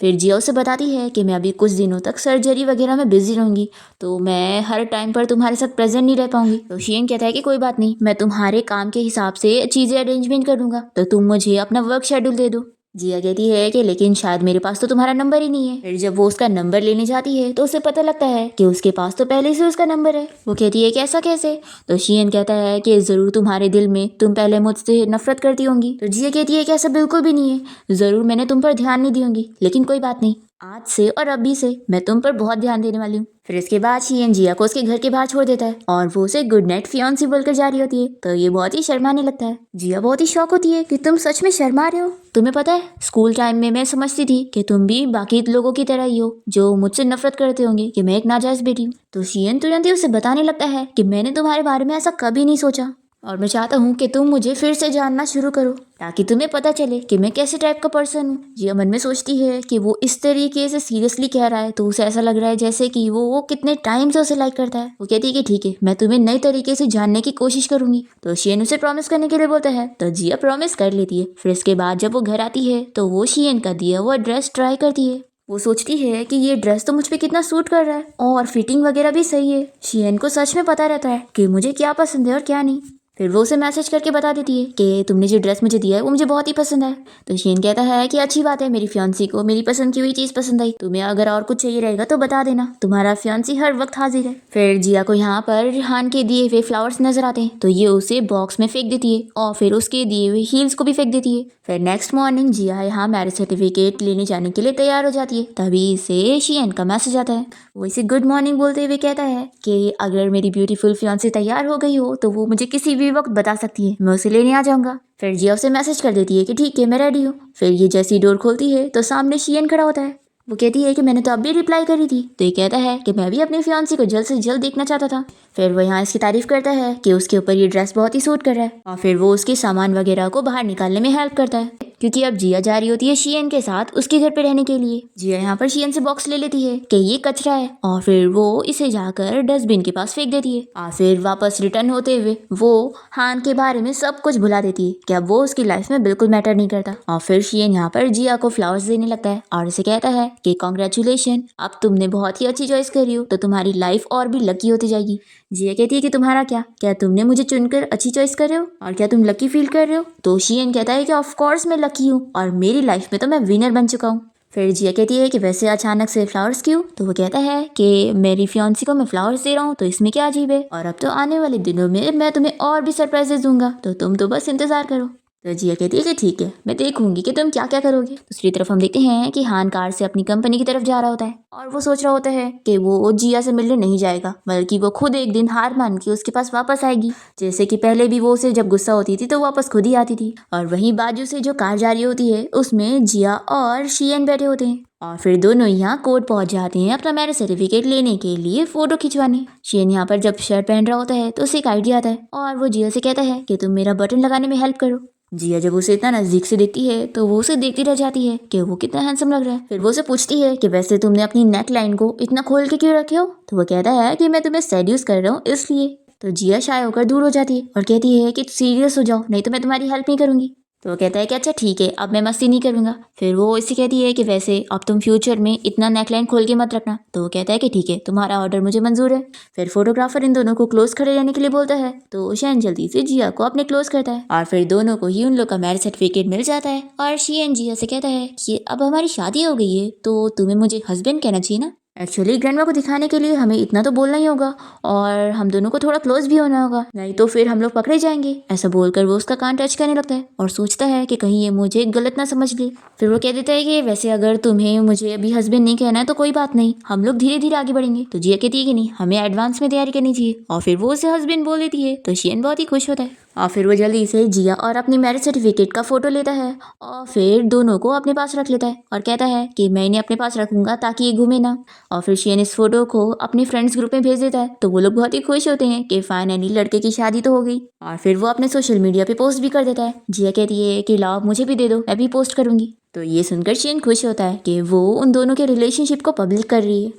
फिर जिया उसे बताती है कि मैं अभी कुछ दिनों तक सर्जरी वगैरह में बिजी रहूंगी तो मैं हर टाइम पर तुम्हारे साथ प्रेजेंट नहीं रह पाऊंगी। तो शियन कहता है कि कोई बात नहीं, मैं तुम्हारे काम के हिसाब से चीजें अरेंजमेंट कर दूंगा, तो तुम मुझे अपना वर्क शेड्यूल दे दो। जिया कहती है कि लेकिन शायद मेरे पास तो तुम्हारा नंबर ही नहीं है। फिर जब वो उसका नंबर लेने जाती है तो उसे पता लगता है कि उसके पास तो पहले से उसका नंबर है। वो कहती है कि ऐसा कैसे? तो शियन कहता है कि जरूर तुम्हारे दिल में तुम पहले मुझसे नफरत करती होंगी। तो जिया कहती है कि ऐसा बिल्कुल भी नहीं है, जरूर मैंने तुम पर ध्यान नहीं दी होंगी, लेकिन कोई बात नहीं, आज से और अभी से मैं तुम पर बहुत ध्यान देने वाली हूँ। फिर इसके बाद शियन जिया को उसके घर के बाहर छोड़ देता है और वो उसे गुड नाइट फियांसी बोलकर जा रही होती है। तो ये बहुत ही शर्माने लगता है। जिया बहुत ही शौक होती है कि तुम सच में शर्मा रहे हो, तुम्हें पता है स्कूल टाइम में मैं समझती थी कि तुम भी बाकी लोगों की तरह ही हो जो मुझसे नफरत करते होंगे कि मैं एक नाजायज बेटी हूँ। तो शियन तुरंत ही उसे बताने लगता है कि मैंने तुम्हारे बारे में ऐसा कभी नहीं सोचा। और मैं चाहता हूँ कि तुम मुझे फिर से जानना शुरू करो ताकि तुम्हें पता चले कि मैं कैसे टाइप का पर्सन हूँ। जिया मन में सोचती है कि वो इस तरीके से सीरियसली कह रहा है तो उसे ऐसा लग रहा है जैसे कि वो कितने टाइम से उसे लाइक करता है। वो कहती है कि ठीक है, मैं तुम्हें नए तरीके से जानने की कोशिश करूंगी। तो शियन उसे प्रॉमिस करने के लिए बोलता है तो जिया प्रॉमिस कर लेती है। फिर इसके बाद जब वो घर आती है तो वो शियन का दिया हुआ ड्रेस ट्राई करती है। वो सोचती है कि ये ड्रेस तो मुझ पे कितना सूट कर रहा है और फिटिंग वगैरह भी सही है। शियन को सच में पता रहता है कि मुझे क्या पसंद है और क्या नहीं। फिर वो उसे मैसेज करके बता देती है कि तुमने जो ड्रेस मुझे दिया है वो मुझे बहुत ही पसंद है। तो शियन कहता है कि अच्छी बात है, मेरी फियांसी को मेरी पसंद की हुई चीज़ पसंद आई। तुम्हें अगर और कुछ चाहिए रहेगा तो बता देना, तुम्हारा फियांसी हर वक्त हाजिर है। फिर जिया को यहाँ पर रिहान के दिए हुए फ्लावर्स नजर आते हैं तो ये उसे बॉक्स में फेंक देती है और फिर उसके दिए हुए हील्स को भी फेंक देती है। फिर नेक्स्ट मॉर्निंग जिया यहाँ मैरिज सर्टिफिकेट लेने जाने के लिए तैयार हो जाती है। तभी इसे शियन का मैसेज आता है। वो इसे गुड मॉर्निंग बोलते हुए कहता है कि अगर मेरी ब्यूटीफुल फियांसी तैयार हो गई हो तो वो मुझे किसी भी वक्त बता सकती है, मैं उसे लेने आ जाऊंगा। फिर जिया उसे मैसेज कर देती है कि ठीक है, मैं रेडी हूँ। फिर ये जैसी डोर खोलती है तो सामने शियन खड़ा होता है। वो कहती है कि मैंने तो अब भी रिप्लाई करी थी। तो ये कहता है कि मैं भी अपनी फियांसी को जल्द से जल्द देखना चाहता था। फिर वो यहाँ इसकी तारीफ करता है कि उसके ऊपर ये ड्रेस बहुत ही सूट कर रहा है और फिर वो उसके सामान वगैरह को बाहर निकालने में हेल्प करता है क्योंकि अब जिया जा रही होती है शियन के साथ उसके घर पे रहने के लिए। जिया यहाँ पर शियन से बॉक्स ले लेती है कि ये कचरा है और फिर वो इसे जाकर डस्टबिन के पास फेंक देती है और फिर वापस रिटर्न होते हुए वो हान के बारे में सब कुछ भुला देती है कि अब वो उसकी लाइफ में बिल्कुल मैटर नहीं करता। और फिर शियन यहाँ पर जिया को फ्लावर्स देने लगता है और उसे कहता है कि कॉन्ग्रेचुलेशन, अब तुमने बहुत ही अच्छी चॉइस करी हो तो तुम्हारी लाइफ और भी लकी होती जाएगी। जिया कहती है कि तुम्हारा क्या तुमने मुझे चुनकर अच्छी चॉइस कर रहे हो और क्या तुम लकी फील कर रहे हो। तो शियन कहता है कि ऑफ कोर्स मैं लकी हूँ और मेरी लाइफ में तो मैं विनर बन चुका हूँ। फिर जिया कहती है कि वैसे अचानक से फ्लावर्स क्यों। तो वो कहता है कि मेरी फियांसी को मैं फ्लावर्स दे रहा हूँ तो इसमें क्या अजीब है, और अब तो आने वाले दिनों में मैं तुम्हें और भी सरप्राइजेस दूंगा तो तुम तो बस इंतजार करो। तो जिया कहती है कि ठीक है, मैं देखूंगी कि तुम क्या क्या करोगे। दूसरी तरफ हम देखते हैं कि हान कार से अपनी कंपनी की तरफ जा रहा होता है और वो सोच रहा होता है कि वो जिया से मिलने नहीं जाएगा बल्कि वो खुद एक दिन हार मान के उसके पास वापस आएगी। जैसे कि पहले भी वो उसे जब गुस्सा होती थी तो वापस खुद ही आती थी। और वहीं बाजू से जो कार जा रही होती है उसमें जिया और शियन बैठे होते हैं और फिर दोनों यहाँ कोर्ट पहुंच जाते हैं अपना मैरिज सर्टिफिकेट लेने के लिए फोटो खिंचवाने। शियन यहाँ पर जब शर्ट पहन रहा होता है तो उसे एक आइडिया आता है और वो जिया से कहता है कि तुम मेरा बटन लगाने में हेल्प करो। जिया जब उसे इतना नजदीक से देखती है तो वो उसे देखती रह जाती है कि वो कितना हैंडसम लग रहा है। फिर वो उसे पूछती है कि वैसे तुमने अपनी नेक लाइन को इतना खोल के क्यों रखे हो। तो वो कहता है कि मैं तुम्हें सेड्यूस कर रहा हूँ इसलिए। तो जिया शाय होकर दूर हो जाती है और कहती है कि सीरियस हो जाओ नहीं तो मैं तुम्हारी हेल्प नहीं करूंगी। तो वो कहता है कि अच्छा ठीक है, अब मैं मस्ती नहीं करूंगा। फिर वो इससे कहती है कि वैसे अब तुम फ्यूचर में इतना नेकलाइन खोल के मत रखना। तो वो कहता है कि ठीक है, तुम्हारा ऑर्डर मुझे मंजूर है। फिर फोटोग्राफर इन दोनों को क्लोज खड़े रहने के लिए बोलता है तो शियन जल्दी से जिया को अपने क्लोज करता है और फिर दोनों को ही उन लोग का मैरिज सर्टिफिकेट मिल जाता है। और शियन जिया से कहता है कि अब हमारी शादी हो गई है तो तुम्हें मुझे हस्बैंड कहना चाहिए ना। एक्चुअली ग्रैंडमा को दिखाने के लिए हमें इतना तो बोलना ही होगा और हम दोनों को थोड़ा क्लोज भी होना होगा, नहीं तो फिर हम लोग पकड़े जाएंगे। ऐसा बोलकर वो उसका कान टच करने लगता है और सोचता है कि कहीं ये मुझे गलत ना समझ ले। फिर वो कह देता है कि वैसे अगर तुम्हें मुझे अभी हस्बैंड नहीं कहना है तो कोई बात नहीं, हम लोग धीरे धीरे आगे बढ़ेंगे। तो जिया कहती है कि नहीं, हमें एडवांस में तैयारी करनी चाहिए और फिर वो उसे हस्बैंड बोल देती है। तो शियन बहुत ही खुश होता है और फिर वो जल्दी से जिया और अपनी मैरिज सर्टिफिकेट का फोटो लेता है और फिर दोनों को अपने पास रख लेता है और कहता है कि मैं इन्हें अपने पास रखूंगा ताकि ये घूमे ना। और फिर शियन इस फोटो को अपने फ्रेंड्स ग्रुप में भेज देता है तो वो लोग बहुत ही खुश होते हैं कि फाइनली लड़के की शादी तो हो गई। और फिर वो अपने सोशल मीडिया पे पोस्ट भी कर देता है। जिया कहती है कि लाओ मुझे भी दे दो, मैं भी पोस्ट करूंगी। तो ये सुनकर शियन खुश होता है कि वो उन दोनों के रिलेशनशिप को पब्लिक कर रही है।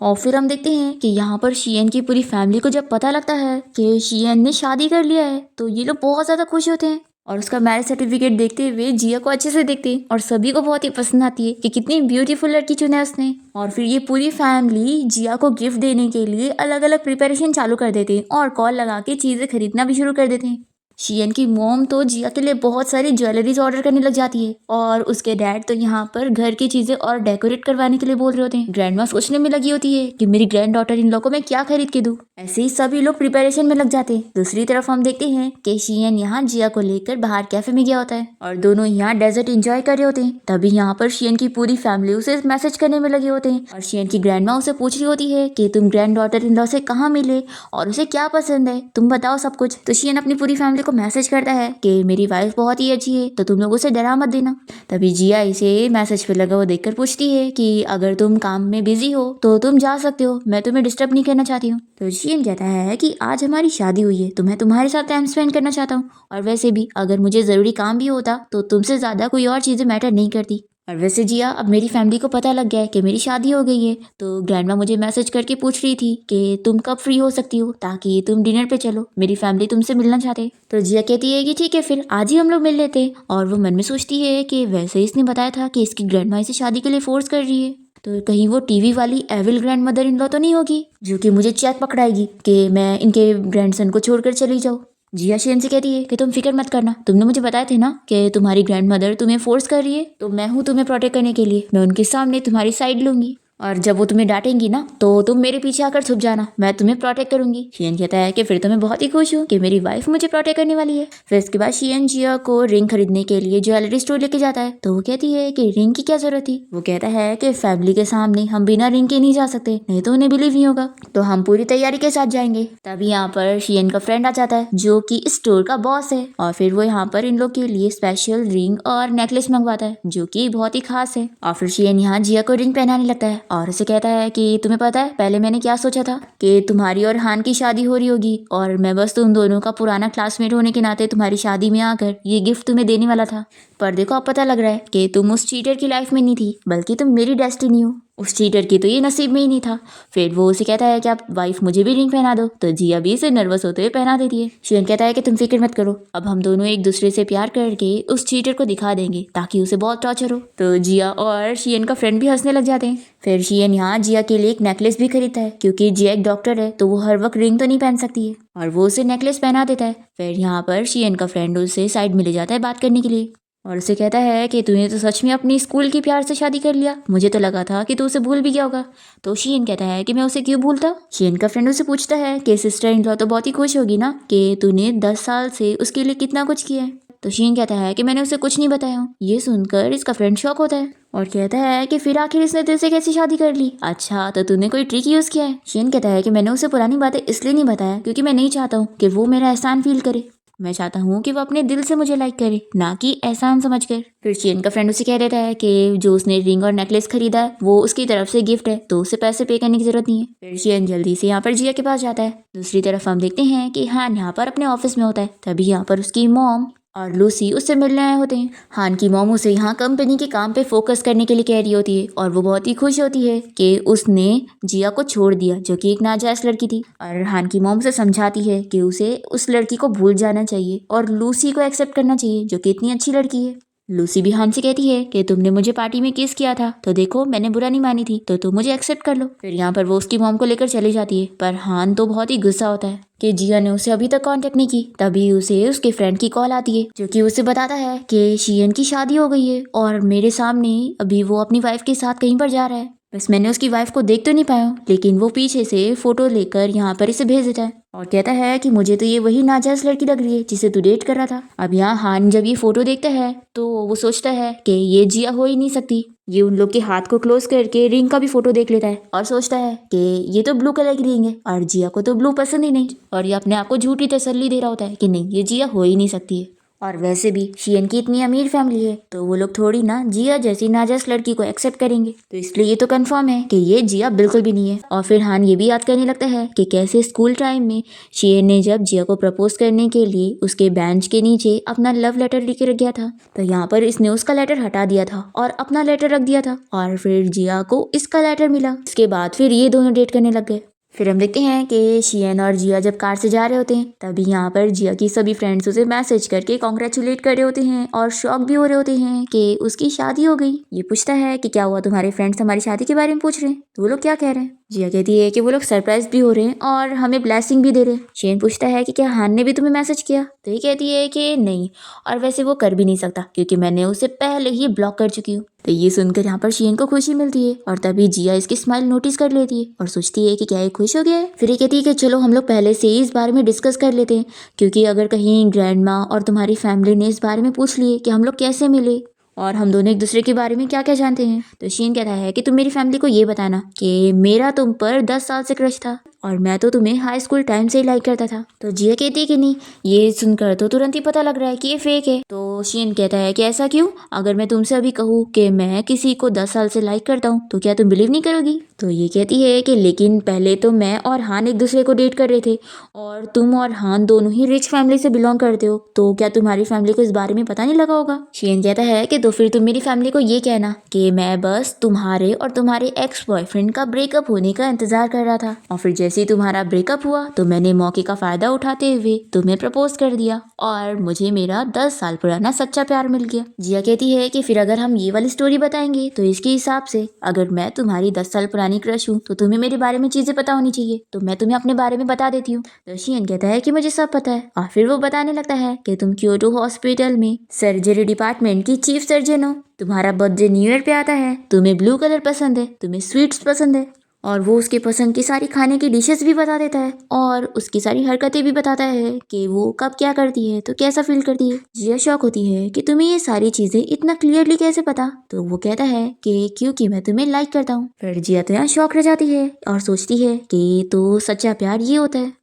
और फिर हम देखते हैं कि यहाँ पर शियन की पूरी फैमिली को जब पता लगता है कि शियन ने शादी कर लिया है तो ये लोग बहुत ज़्यादा खुश होते हैं और उसका मैरिज सर्टिफिकेट देखते हुए जिया को अच्छे से देखते हैं और सभी को बहुत ही पसंद आती है कि कितनी ब्यूटीफुल लड़की चुना है उसने। और फिर ये पूरी फैमिली जिया को गिफ्ट देने के लिए अलग अलग प्रिपरेशन चालू कर देते हैं और कॉल लगा के चीज़ें खरीदना भी शुरू कर देते हैं। शियन की मॉम तो जिया के लिए बहुत सारी ज्वेलरीज ऑर्डर करने लग जाती है और उसके डैड तो यहाँ पर घर की चीजें और डेकोरेट करवाने के लिए बोल रहे होते हैं। ग्रैंड माँ सोचने में लगी होती है कि मेरी ग्रैंड डॉटर इन लोगों को मैं क्या खरीद के दूं। ऐसे ही सभी लोग प्रिपरेशन में लग जाते हैं। दूसरी तरफ हम देखते हैं कि शियन यहाँ जिया को लेकर बाहर कैफे में गया होता है और दोनों यहाँ डेजर्ट एंजॉय कर रहे होते हैं। तभी यहाँ पर शियन की पूरी फैमिली उसे मैसेज करने में लगे होते हैं और शियन की ग्रैंड माँ उसे पूछ रही होती है कि तुम ग्रैंड डॉटर इन लॉ से कहाँ मिले और उसे क्या पसंद है, तुम बताओ सब कुछ। तो शियन अपनी पूरी फैमिली को मैसेज करता है कि मेरी वाइफ बहुत ही अच्छी है, तो तुम लोग उसे डरा मत देना। तभी जिया इसे मैसेज पे लगा हुआ देखकर पूछती है कि अगर तुम काम में बिजी हो तो तुम जा सकते हो, मैं तुम्हें डिस्टर्ब नहीं करना चाहती हूँ। तो शियन कहता है कि आज हमारी शादी हुई है तो मैं तुम्हारे साथ टाइम स्पेंड करना चाहता हूँ, और वैसे भी अगर मुझे ज़रूरी काम भी होता तो तुमसे ज़्यादा कोई और चीज़ें मैटर नहीं करती। और वैसे जिया, अब मेरी फैमिली को पता लग गया है कि मेरी शादी हो गई है, तो ग्रैंडमा मुझे मैसेज करके पूछ रही थी कि तुम कब फ्री हो सकती हो ताकि तुम डिनर पे चलो, मेरी फैमिली तुमसे मिलना चाहते हैं। तो जिया कहती है कि ठीक है फिर आज ही हम लोग मिल लेते हैं। और वो मन में सोचती है कि वैसे इसने बताया था कि इसकी ग्रैंडमा इसे शादी के लिए फोर्स कर रही है, तो कहीं वो टीवी वाली evil grand mother in law तो नहीं होगी जो कि मुझे चेक पकड़ाएगी कि मैं इनके ग्रैंडसन को छोड़कर चली जाऊँ। जिया शियन से कहती है कि तुम फिक्र मत करना, तुमने मुझे बताया थे ना कि तुम्हारी ग्रैंड मदर तुम्हें फोर्स कर रही है, तो मैं हूँ तुम्हें प्रोटेक्ट करने के लिए, मैं उनके सामने तुम्हारी साइड लूंगी, और जब वो तुम्हें डांटेंगी ना तो तुम मेरे पीछे आकर छुप जाना, मैं तुम्हें प्रोटेक्ट करूंगी। शियन कहता है कि फिर तो मैं बहुत ही खुश हूँ कि मेरी वाइफ मुझे प्रोटेक्ट करने वाली है। फिर इसके बाद शियन जिया को रिंग खरीदने के लिए ज्वेलरी स्टोर लेके जाता है, तो वो कहती है कि रिंग की क्या जरूरत थी। वो कहता है कि फैमिली के सामने हम बिना रिंग के नहीं जा सकते, नहीं तो उन्हें बिलीव नहीं होगा, तो हम पूरी तैयारी के साथ जाएंगे। तभी यहाँ पर शियन का फ्रेंड आ जाता है जो कि स्टोर का बॉस है, और फिर वो यहाँ पर इन लोग के लिए स्पेशल रिंग और नेकलेस मंगवाता है जो कि बहुत ही खास है। और फिर शियन यहाँ जिया को रिंग पहनाने लगता है और उसे कहता है कि तुम्हें पता है पहले मैंने क्या सोचा था कि तुम्हारी और हान की शादी हो रही होगी, और मैं बस तुम दोनों का पुराना क्लासमेट होने के नाते तुम्हारी शादी में आकर ये गिफ्ट तुम्हें देने वाला था, पर देखो अब पता लग रहा है कि तुम उस चीटर की लाइफ में नहीं थी बल्कि तुम मेरी डेस्टिनी हो, उस चीटर की तो ये नसीब में ही नहीं था। फिर वो उसे कहता है कि आप वाइफ मुझे भी रिंग पहना दो, तो जिया भी इसे नर्वस होते हुए पहना देती है। शियन कहता है कि तुम फिक्र मत करो, अब हम दोनों एक दूसरे से प्यार करके उस चीटर को दिखा देंगे ताकि उसे बहुत टॉर्चर हो। तो जिया और शियन का फ्रेंड भी हंसने लग जाते हैं। फिर शियन यहाँ जिया के लिए एक नेकलेस भी खरीदता है क्योंकि जिया एक डॉक्टर है तो वो हर वक्त रिंग तो नहीं पहन सकती है, और वो उसे नेकलेस पहना देता है। फिर यहाँ पर शियन का फ्रेंड उसे साइड में ले जाता है बात करने के लिए, और उसे कहता है कि तूने तो सच में अपनी स्कूल की प्यार से शादी कर लिया, मुझे तो लगा था कि तू उसे भूल भी गया होगा। तो शियन कहता है कि मैं उसे क्यों भूलता। शियन का फ्रेंड उसे पूछता है कि सिस्टर इन लॉ तो बहुत ही खुश होगी ना कि तूने 10 साल से उसके लिए कितना कुछ किया है। तो शियन कहता है कि मैंने उसे कुछ नहीं बताया हूँ। ये सुनकर इसका फ्रेंड शॉक होता है और कहता है कि फिर आखिर इसने तुझसे कैसी शादी कर ली, अच्छा तो तूने कोई ट्रिक यूज किया है। शियन कहता है कि मैंने उसे पुरानी बातें इसलिए नहीं बताया क्योंकि मैं नहीं चाहता हूँ कि वो मेरा एहसान फील करे, मैं चाहता हूँ कि वो अपने दिल से मुझे लाइक करे, ना कि एहसान समझकर। फिर शियन का फ्रेंड उसे कह देता है कि जो उसने रिंग और नेकलेस खरीदा है वो उसकी तरफ से गिफ्ट है, तो उसे पैसे पे करने की जरूरत नहीं है। फिर शियन जल्दी से यहाँ पर जिया के पास जाता है। दूसरी तरफ हम देखते हैं कि हान यहाँ पर अपने ऑफिस में होता है, तभी यहाँ पर उसकी मॉम और लूसी उससे मिलने आए होते हैं। हान की मॉम उसे यहाँ कंपनी के काम पे फोकस करने के लिए कह रही होती है, और वो बहुत ही खुश होती है कि उसने जिया को छोड़ दिया जो कि एक नाजायज लड़की थी, और हान की मॉम उसे समझाती है कि उसे उस लड़की को भूल जाना चाहिए और लूसी को एक्सेप्ट करना चाहिए जो कि इतनी अच्छी लड़की है। लूसी भी हान से कहती है कि तुमने मुझे पार्टी में किस किया था तो देखो मैंने बुरा नहीं मानी थी, तो तुम मुझे एक्सेप्ट कर लो। फिर यहाँ पर वो उसकी मॉम को लेकर चली जाती है, पर हान तो बहुत ही गुस्सा होता है कि जिया ने उसे अभी तक कांटेक्ट नहीं की। तभी उसे उसके फ्रेंड की कॉल आती है जो कि उसे बताता है कि शियन की शादी हो गई है और मेरे सामने अभी वो अपनी वाइफ के साथ कहीं पर जा रहा है। बस मैंने उसकी वाइफ को देख तो नहीं पाया, लेकिन वो पीछे से फोटो लेकर यहाँ पर इसे भेज देता है और कहता है कि मुझे तो ये वही नाजायज लड़की लग रही है जिसे तू डेट कर रहा था। अब यहाँ हान जब ये फोटो देखता है तो वो सोचता है कि ये जिया हो ही नहीं सकती। ये उन लोग के हाथ को क्लोज करके रिंग का भी फोटो देख लेता है और सोचता है कि ये तो ब्लू कलर की रिंग है और जिया को तो ब्लू पसंद ही नहीं, और ये अपने आप को झूठी तसल्ली दे रहा होता है कि नहीं ये जिया हो ही नहीं सकती है। और वैसे भी शियन की इतनी अमीर फैमिली है तो वो लोग थोड़ी ना जिया जैसी नाजायज लड़की को एक्सेप्ट करेंगे, तो इसलिए ये तो कंफर्म है कि ये जिया बिल्कुल भी नहीं है। और फिर हान ये भी याद करने लगता है कि कैसे स्कूल टाइम में शियन ने जब जिया को प्रपोज करने के लिए उसके बेंच के नीचे अपना लव लेटर लेके रख गया था, तो यहाँ पर इसने उसका लेटर हटा दिया था और अपना लेटर रख दिया था, और फिर जिया को इसका लेटर मिला। इसके बाद फिर ये दोनों डेट करने लग गए। फिर हम देखते हैं कि शियन और जिया जब कार से जा रहे होते हैं, तभी यहाँ पर जिया की सभी फ्रेंड्स उसे मैसेज करके कॉन्ग्रेचुलेट कर रहे होते हैं और शॉक भी हो रहे होते हैं कि उसकी शादी हो गई। ये पूछता है कि क्या हुआ, तुम्हारे फ्रेंड्स हमारी शादी के बारे में पूछ रहे हैं, तो वो लोग क्या कह रहे हैं। जिया कहती है कि वो लोग सरप्राइज भी हो रहे हैं और हमें ब्लेसिंग भी दे रहे हैं। शियन पूछता है कि क्या हान ने भी तुम्हें मैसेज किया, तो ये कहती है कि नहीं, और वैसे वो कर भी नहीं सकता क्योंकि मैंने उसे पहले ही ब्लॉक कर चुकी हूँ। तो ये सुनकर यहाँ पर शियन को खुशी मिलती है, और तभी जिया इसकी स्माइल नोटिस कर लेती है और सोचती है कि क्या ये खुश हो गया है। फिर ये कहती है कि चलो हम लोग पहले से ही इस बारे में डिस्कस कर लेते हैं, क्योंकि अगर कहीं ग्रैंड माँ और तुम्हारी फैमिली ने इस बारे में पूछ लिए कि हम लोग कैसे मिले और हम दोनों एक दूसरे के बारे में क्या क्या जानते हैं, तो शियन कहता है कि तुम मेरी फैमिली को ये बताना कि मेरा तुम पर 10 साल से क्रश था, और मैं तो तुम्हें हाई स्कूल टाइम से ही लाइक करता था। तो जिया कहती है कि नहीं, ये सुनकर तो तुरंत ही पता लग रहा है कि ये फेक है। तो शियन कहता है कि ऐसा क्यों? अगर मैं तुमसे अभी कहूँ कि मैं किसी को 10 साल से लाइक करता हूँ तो क्या तुम बिलीव नहीं करोगी? तो ये कहती है कि लेकिन पहले तो मैं और हान एक दूसरे को डेट कर रहे थे और तुम और हान दोनों ही रिच फैमिली से बिलोंग करते हो, तो क्या तुम्हारी फैमिली को इस बारे में पता नहीं लगा होगा? शियन कहता है कि तो फिर तुम मेरी फैमिली को ये कहना कि मैं बस तुम्हारे और तुम्हारे एक्स बॉयफ्रेंड का ब्रेकअप होने का इंतजार कर रहा था और फिर जैसे ही तुम्हारा ब्रेकअप हुआ तो मैंने मौके का फायदा उठाते हुए तुम्हें प्रपोज कर दिया और मुझे मेरा 10 साल पुराना सच्चा प्यार मिल गया। जिया कहती है कि फिर अगर हम ये वाली स्टोरी बताएंगे तो इसके हिसाब से अगर मैं तुम्हारी 10 साल पुरानी क्रश हूँ तो तुम्हें मेरे बारे में चीजें पता होनी चाहिए, तो मैं तुम्हें अपने बारे में बता देती हूँ। तो शियन कहता है कि मुझे सब पता है और फिर वो बताने लगता है कि तुम क्योटो हॉस्पिटल में सर्जरी डिपार्टमेंट की चीफ सर्जन हो, तुम्हारा बर्थडे न्यू ईयर पे आता है, तुम्हें ब्लू कलर पसंद है, तुम्हें स्वीट्स पसंद है और वो उसके पसंद की सारी खाने की डिशेस भी बता देता है और उसकी सारी हरकतें भी बताता है कि वो कब क्या करती है तो कैसा फील करती है। जिया शॉक होती है कि तुम्हें ये सारी चीजें इतना क्लियरली कैसे पता? तो वो कहता है कि क्योंकि मैं तुम्हें लाइक करता हूँ। फिर जिया तो यहाँ शॉक रह जाती है और सोचती है कि तो सच्चा प्यार ये होता है।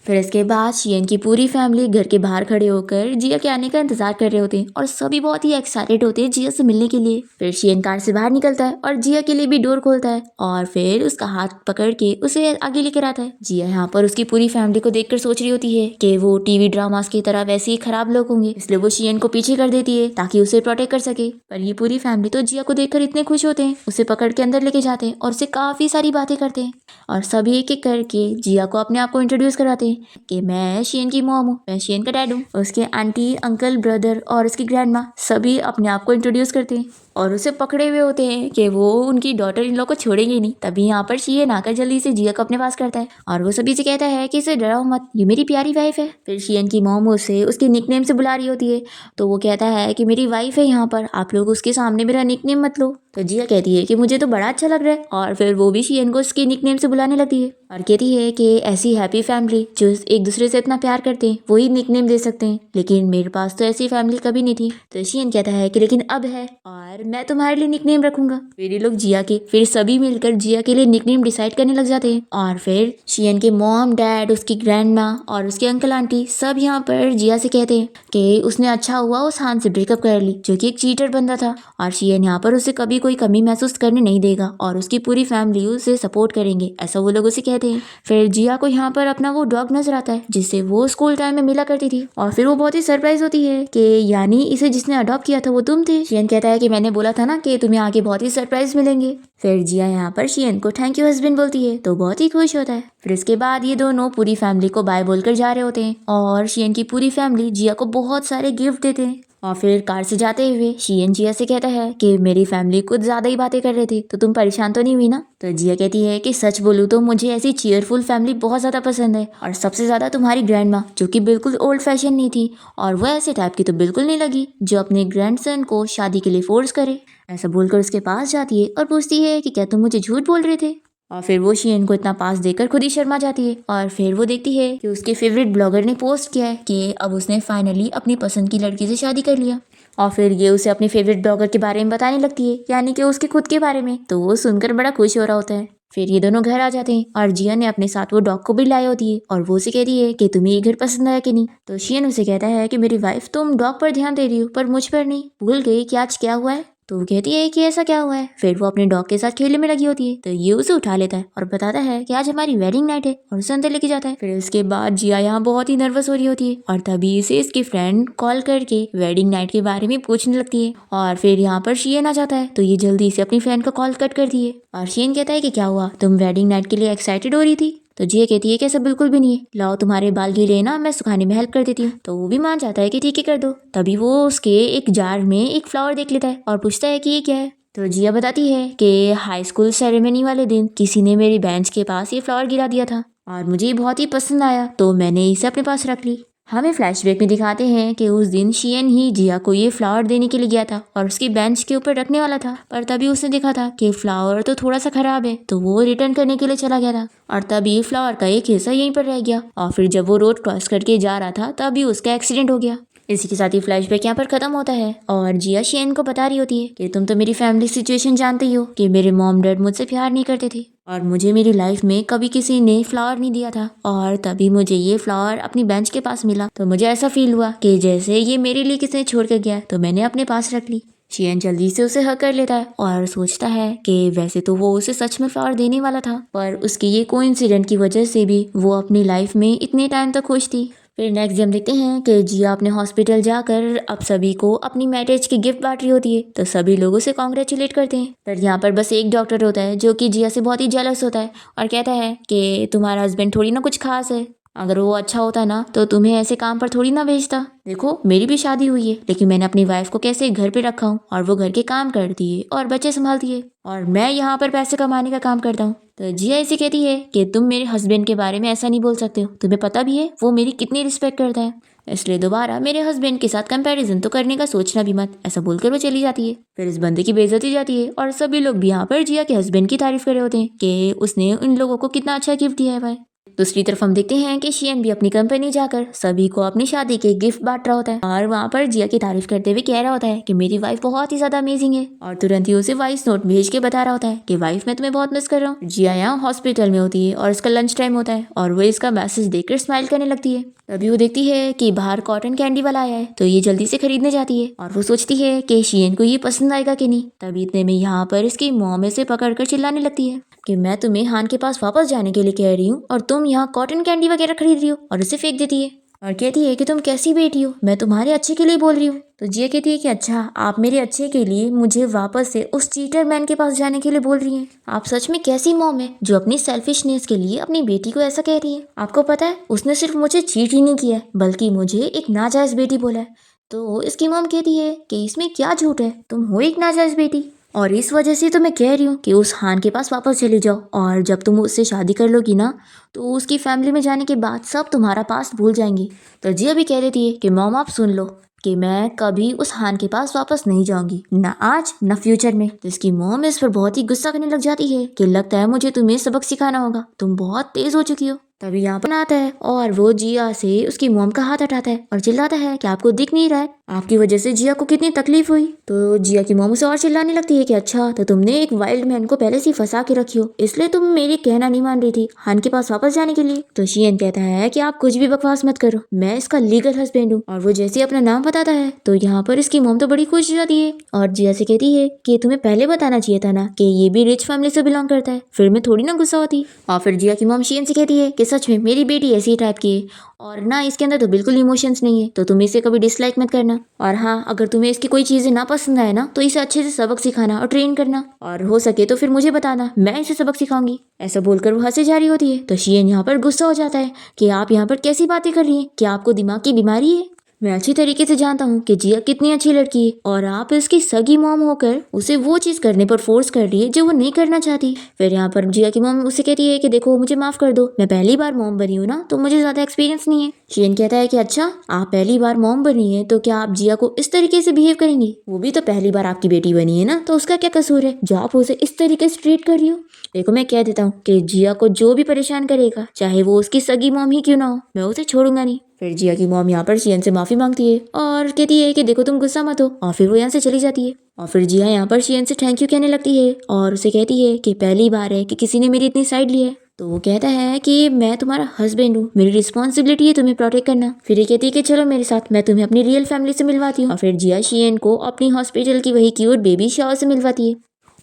फिर इसके बाद शियन की पूरी फैमिली घर के बाहर खड़े होकर जिया के आने का इंतजार कर रहे होते हैं और सभी बहुत ही एक्साइटेड होते हैं जिया से मिलने के लिए। फिर शियन कार से बाहर निकलता है और जिया के लिए भी डोर खोलता है और फिर उसका हाथ पकड़ के उसे आगे लेकर आता है। जिया यहाँ पर उसकी पूरी फैमिली को देखकर सोच रही होती है कि वो टीवी ड्रामास की तरह वैसे ही खराब लोग होंगे, इसलिए वो शियन को पीछे कर देती है ताकि उसे प्रोटेक्ट कर सके। पर ये पूरी फैमिली तो जिया को देखकर इतने खुश होते हैं, उसे पकड़ के अंदर लेके जाते हैं और उससे काफी सारी बातें करते हैं और सभी एक एक करके जिया को अपने आप को इंट्रोड्यूस कराते हैं कि मैं शियन की मॉम हूँ, मैं शियन का डैड हूँ। उसके आंटी, अंकल, ब्रदर और उसकी ग्रैंड माँ सभी अपने आप को इंट्रोड्यूस करते हैं और उसे पकड़े हुए होते हैं कि वो उनकी डॉटर इन लोग को छोड़ेंगे नहीं। तभी यहाँ पर शियन आकर जल्दी से जिया को अपने पास करता है और वो सभी से कहता है कि इसे डराओ मत, ये मेरी प्यारी वाइफ है। फिर शियन की मॉम उसे उसके निकनेम से बुला रही होती है तो वो कहता है कि मेरी वाइफ है यहाँ पर, आप लोग उसके सामने मेरा निकनेम मत लो। तो जिया कहती है कि मुझे तो बड़ा अच्छा लग रहा है और फिर वो भी शियन को उसके निकनेम से बुलाने लगती है और कहती है कि ऐसी हैप्पी फैमिली जो एक दूसरे से इतना प्यार करते हैं वही निकनेम दे सकते हैं, लेकिन मेरे पास तो ऐसी फैमिली कभी नहीं थी। तो शियन कहता है कि लेकिन अब है और मैं तुम्हारे लिए निकनेम रखूंगा। फिर ये लोग जिया के फिर सभी मिलकर जिया के लिए निकनेम डिसाइड करने लग जाते हैं और फिर शियन के मॉम, डैड, उसकी ग्रैंड माँ और उसके अंकल आंटी सब यहाँ पर जिया से कहते हैं कि उसने अच्छा हुआ उस हान से ब्रेकअप कर ली जो कि एक चीटर बंदा था और शियन यहाँ पर उसे कभी कोई कमी महसूस करने नहीं देगा और उसकी पूरी फैमिली उसे सपोर्ट करेंगे, ऐसा वो लोग उसे कहते हैं। फिर जिया को यहाँ पर अपना वो डॉग नजर आता है जिससे वो स्कूल टाइम में मिला करती थी और फिर वो बहुत ही सरप्राइज होती है कि यानी इसे जिसने अडॉप्ट किया था वो तुम थे। शियन कहता है कि मैंने बोला था ना कि तुम्हें आगे बहुत ही सरप्राइज मिलेंगे। फिर जिया यहाँ पर शियन को थैंक यू हस्बैंड बोलती है तो बहुत ही खुश होता है। फिर इसके बाद ये दोनों पूरी फैमिली को बाय बोलकर जा रहे होते हैं और शियन की पूरी फैमिली जिया को बहुत सारे गिफ्ट देते हैं और फिर कार से जाते हुए शियन जिया से कहता है कि मेरी फैमिली कुछ ज्यादा ही बातें कर रही थी तो तुम परेशान तो नहीं हुई ना? तो जिया कहती है कि सच बोलूं तो मुझे ऐसी चीयरफुल फैमिली बहुत ज्यादा पसंद है और सबसे ज्यादा तुम्हारी ग्रैंड माँ जो कि बिल्कुल ओल्ड फैशन नहीं थी और वो ऐसे टाइप की तो बिल्कुल नहीं लगी जो अपने ग्रैंडसन को शादी के लिए फोर्स करे। ऐसा बोलकर उसके पास जाती है और पूछती है कि क्या तुम मुझे झूठ बोल रहे थे? और फिर वो शियन को इतना पास देकर खुद ही शर्मा जाती है और फिर वो देखती है कि उसके फेवरेट ब्लॉगर ने पोस्ट किया है कि अब उसने फाइनली अपनी पसंद की लड़की से शादी कर लिया और फिर ये उसे अपने फेवरेट ब्लॉगर के बारे में बताने लगती है, यानी कि उसके खुद के बारे में। तो वो सुनकर बड़ा खुश हो रहा होता है। फिर ये दोनों घर आ जाते हैं और जिया ने अपने साथ वो डॉग को भी लाई होती है और वो उसे कहती है कि तुम्हें ये घर पसंद आया कि नहीं? तो शियन उसे कहता है कि मेरी वाइफ तुम डॉग पर ध्यान दे रही हो पर मुझ पर नहीं, भूल गई कि आज क्या हुआ है? तो वो कहती है कि ऐसा क्या हुआ है। फिर वो अपने डॉग के साथ खेलने में लगी होती है तो ये उसे उठा लेता है और बताता है कि आज हमारी वेडिंग नाइट है और उसे अंदर लेके जाता है। फिर उसके बाद जिया यहाँ बहुत ही नर्वस हो रही होती है और तभी इसे इसकी फ्रेंड कॉल करके वेडिंग नाइट के बारे में पूछने लगती है और फिर यहाँ पर शियन आ जाता है तो ये जल्दी से अपनी फ्रेंड का कॉल कट करती है और शियन कहता है कि क्या हुआ, तुम वेडिंग नाइट के लिए एक्साइटेड हो रही थी? तो जिया कहती है कि ऐसा बिल्कुल भी नहीं है, लाओ तुम्हारे बाल गीले ना, मैं सुखाने में हेल्प कर देती हूँ। तो वो भी मान जाता है कि ठीक है कर दो। तभी वो उसके एक जार में एक फ्लावर देख लेता है और पूछता है कि ये क्या है। तो जिया बताती है कि हाई स्कूल सेरेमनी वाले दिन किसी ने मेरी बेंच के पास ये फ्लावर गिरा दिया था और मुझे ये बहुत ही पसंद आया तो मैंने इसे अपने पास रख ली। हमें फ्लैशबैक में दिखाते हैं कि उस दिन शियन ही जिया को ये फ्लावर देने के लिए गया था और उसकी बेंच के ऊपर रखने वाला था, पर तभी उसने देखा था कि फ्लावर तो थोड़ा सा खराब है तो वो रिटर्न करने के लिए चला गया था और तभी फ्लावर का एक हिस्सा यहीं पर रह गया और फिर जब वो रोड क्रॉस करके जा रहा था तभी उसका एक्सीडेंट हो गया। इसी के साथ ही फ्लैशबैक यहाँ पर खत्म होता है और जिया शियन को बता रही होती है कि तुम तो मेरी फैमिली सिचुएशन जानते ही हो कि मेरे मॉम डैड मुझसे प्यार नहीं करते थे और मुझे मेरी लाइफ में कभी किसी ने फ्लावर नहीं दिया था और तभी मुझे ये फ्लावर अपनी बेंच के पास मिला तो मुझे ऐसा फील हुआ कि जैसे ये मेरे लिए किसी ने छोड़ कर गया तो मैंने अपने पास रख ली। शियन जल्दी से उसे हक कर लेता है और सोचता है कि वैसे तो वो उसे सच में फ्लावर देने वाला था, पर उसकी ये कोइंसिडेंट की वजह से भी वो अपनी लाइफ में इतने टाइम तक खुश थी। फिर नेक्स्ट डे हम देखते हैं कि जिया अपने हॉस्पिटल जाकर अब सभी को अपनी मैरिज की गिफ्ट बांट रही होती है तो सभी लोगों से कॉन्ग्रेचुलेट करते हैं। पर यहाँ पर बस एक डॉक्टर होता है जो कि जिया से बहुत ही जेलस होता है और कहता है कि तुम्हारा हस्बैंड थोड़ी ना कुछ खास है, अगर वो अच्छा होता ना तो तुम्हें ऐसे काम पर थोड़ी ना भेजता। देखो मेरी भी शादी हुई है लेकिन मैंने अपनी वाइफ को कैसे घर पे रखा हूँ और वो घर के काम करती है और बच्चे संभालती है और मैं यहाँ पर पैसे कमाने का काम करता हूँ। तो जिया ऐसे कहती है कि तुम मेरे हस्बैंड के बारे में ऐसा नहीं बोल सकते हो, तुम्हें पता भी है वो मेरी कितनी रिस्पेक्ट करता है, इसलिए दोबारा मेरे हस्बैंड के साथ कंपैरिजन तो करने का सोचना भी मत। ऐसा बोलकर वो चली जाती है। फिर इस बंदे की बेइज्जती जाती है और सभी लोग भी यहाँ पर जिया के हस्बैंड की तारीफ कर रहे होते हैं कि उसने उन लोगों को कितना अच्छा गिफ्ट दिया है भाई। दूसरी तरफ हम देखते हैं कि शियन भी अपनी कंपनी जाकर सभी को अपनी शादी के गिफ्ट बांट रहा होता है और वहाँ पर जिया की तारीफ करते हुए कह रहा होता है कि मेरी वाइफ बहुत ही ज्यादा अमेजिंग है और तुरंत ही उसे वॉइस नोट भेज के बता रहा होता है कि वाइफ मैं तुम्हें बहुत मिस कर रहा हूँ। जिया यहाँ हॉस्पिटल में होती है और इसका लंच टाइम होता है और वो इसका मैसेज देखकर स्माइल करने लगती है। तभी वो देखती है कि बाहर कॉटन कैंडी वाला आया है तो ये जल्दी से खरीदने जाती है और वो सोचती है कि शियन को ये पसंद आएगा कि नहीं। तभी इतने में यहाँ पर इसकी मॉम इसे पकड़कर चिल्लाने लगती है कि मैं तुम्हें हान के पास वापस जाने के लिए कह रही हूँ और तुम यहाँ कॉटन कैंडी वगैरह खरीद रही हो, और उसे फेंक देती है और कहती है कि तुम कैसी बेटी हो, मैं तुम्हारे अच्छे के लिए बोल रही हूँ। तो जिया कहती है कि अच्छा आप मेरे अच्छे के लिए मुझे वापस से उस चीटर मैन के पास जाने के लिए बोल रही हैं। आप सच में कैसी मॉम है जो अपनी सेल्फिशनेस के लिए अपनी बेटी को ऐसा कह रही है। आपको पता है उसने सिर्फ मुझे चीट ही नहीं किया है बल्कि मुझे एक नाजायज बेटी बोला है। तो इसकी मॉम कहती है कि इसमें क्या झूठ है, तुम हो एक नाजायज बेटी और इस वजह से तो मैं कह रही हूँ कि उस हान के पास वापस चली जाओ और जब तुम उससे शादी कर लोगी ना तो उसकी फैमिली में जाने के बाद सब तुम्हारा पास्ट भूल जाएंगी। तो जिया भी कह देती है कि मॉम आप सुन लो कि मैं कभी उस हान के पास वापस नहीं जाऊंगी, ना आज ना फ्यूचर में। तो इसकी मॉम इस पर बहुत ही गुस्सा करने लग जाती है कि लगता है मुझे तुम्हें सबक सिखाना होगा, तुम बहुत तेज हो चुकी हो। तभी यहाँ पर आता है और वो जिया से उसकी मॉम का हाथ हटाता है और चिल्लाता है कि आपको दिख नहीं रहा है आपकी वजह से जिया को कितनी तकलीफ हुई। तो जिया की मॉम उसे और चिल्लाने लगती है कि अच्छा तो तुमने एक वाइल्ड मैन को पहले से ही फंसा के रखी हो इसलिए तुम मेरी कहना नहीं मान रही थी हान के पास वापस जाने के लिए। तो शियन कहता है कि आप कुछ भी बकवास मत करो, मैं इसका लीगल हस्बैंड हूँ। और वो जैसे ही अपना नाम बताता है तो यहाँ पर इसकी मॉम तो बड़ी खुश हो जाती है और जिया से कहती है कि तुम्हें पहले बताना चाहिए था ना कि ये भी रिच फैमिली से बिलोंग करता है, फिर मैं थोड़ी ना गुस्सा होती। और फिर जिया की मॉम शियन से कहती है कि सच में मेरी बेटी ऐसी टाइप की है और ना इसके अंदर तो बिल्कुल इमोशंस नहीं है, तो तुम इसे कभी डिसलाइक मत करना। और हाँ अगर तुम्हें इसकी कोई चीजें ना पसंद आए ना तो इसे अच्छे से सबक सिखाना और ट्रेन करना और हो सके तो फिर मुझे बताना, मैं इसे सबक सिखाऊंगी। ऐसा बोलकर वो हंसे जा रही होती है। तो शियन यहाँ पर गुस्सा हो जाता है कि आप यहाँ पर कैसी बातें कर रही हैं, क्या आपको दिमाग की बीमारी है? मैं अच्छी तरीके से जानता हूँ कि जिया कितनी अच्छी लड़की है और आप इसकी सगी मॉम होकर उसे वो चीज करने पर फोर्स कर रही है जो वो नहीं करना चाहती। फिर यहाँ पर जिया की मॉम उसे कहती है कि देखो मुझे माफ कर दो, मैं पहली बार मॉम बनी हूँ ना तो मुझे ज्यादा एक्सपीरियंस नहीं है। शियन कहता है कि अच्छा आप पहली बार मॉम बनी है तो क्या आप जिया को इस तरीके से बिहेव करेंगी? वो भी तो पहली बार आपकी बेटी बनी है ना, तो उसका क्या कसूर है जो आप उसे इस तरीके से ट्रीट कर रही हो? देखो मैं कह देता हूँ कि जिया को जो भी परेशान करेगा चाहे वो उसकी सगी मॉम ही क्यों ना हो, मैं उसे छोड़ूंगा नहीं। फिर जिया की मॉम यहाँ पर शियन से माफी मांगती है और कहती है कि देखो तुम गुस्सा मत हो, और फिर वो यहाँ से चली जाती है। और फिर जिया यहाँ पर शियन से थैंक यू कहने लगती है और उसे कहती है कि पहली बार है कि किसी ने मेरी इतनी साइड ली है। तो वो कहता है कि मैं तुम्हारा हस्बैंड हूँ, मेरी रिस्पॉन्सिबिलिटी है तुम्हें प्रोटेक्ट करना। फिर ये कहती है कि चलो मेरे साथ, मैं तुम्हें अपनी रियल फैमिली से मिलवाती हूँ। और फिर जिया शियन को अपनी हॉस्पिटल की वही क्यूट बेबी शाओ से मिलवाती है।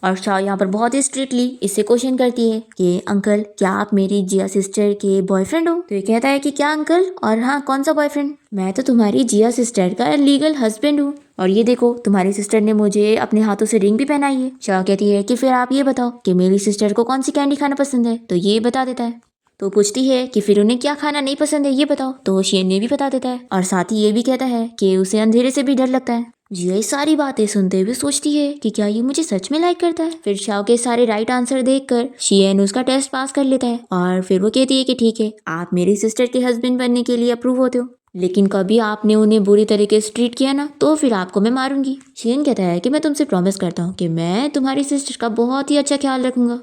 और शाह यहाँ पर बहुत ही स्ट्रिक्टली इससे क्वेश्चन करती है कि अंकल क्या आप मेरी जिया सिस्टर के बॉयफ्रेंड हो? तो ये कहता है कि क्या अंकल, और हाँ कौन सा बॉयफ्रेंड, मैं तो तुम्हारी जिया सिस्टर का लीगल हस्बैंड हूँ और ये देखो तुम्हारी सिस्टर ने मुझे अपने हाथों से रिंग भी पहनाई है। शाह कहती है कि फिर आप ये बताओ कि मेरी सिस्टर को कौन सी कैंडी खाना पसंद है? तो ये बता देता है। तो पूछती है कि फिर उन्हें क्या खाना नहीं पसंद है ये बताओ? तो शियन ने भी बता देता है और साथ ही ये भी कहता है कि उसे अंधेरे से भी डर लगता है। जिया ये सारी बातें सुनते हुए सोचती है कि क्या ये मुझे सच में लाइक करता है। फिर शाओ के सारे राइट आंसर देखकर शियन उसका टेस्ट पास कर लेता है और फिर वो कहती है कि ठीक है आप मेरी सिस्टर के हस्बैंड बनने के लिए अप्रूव होते हो, लेकिन कभी आपने उन्हें बुरी तरीके से ट्रीट किया ना तो फिर आपको मैं मारूंगी। शियन कहता है कि मैं तुमसे प्रॉमिस करता हूँ कि मैं तुम्हारी सिस्टर का बहुत ही अच्छा ख्याल रखूंगा।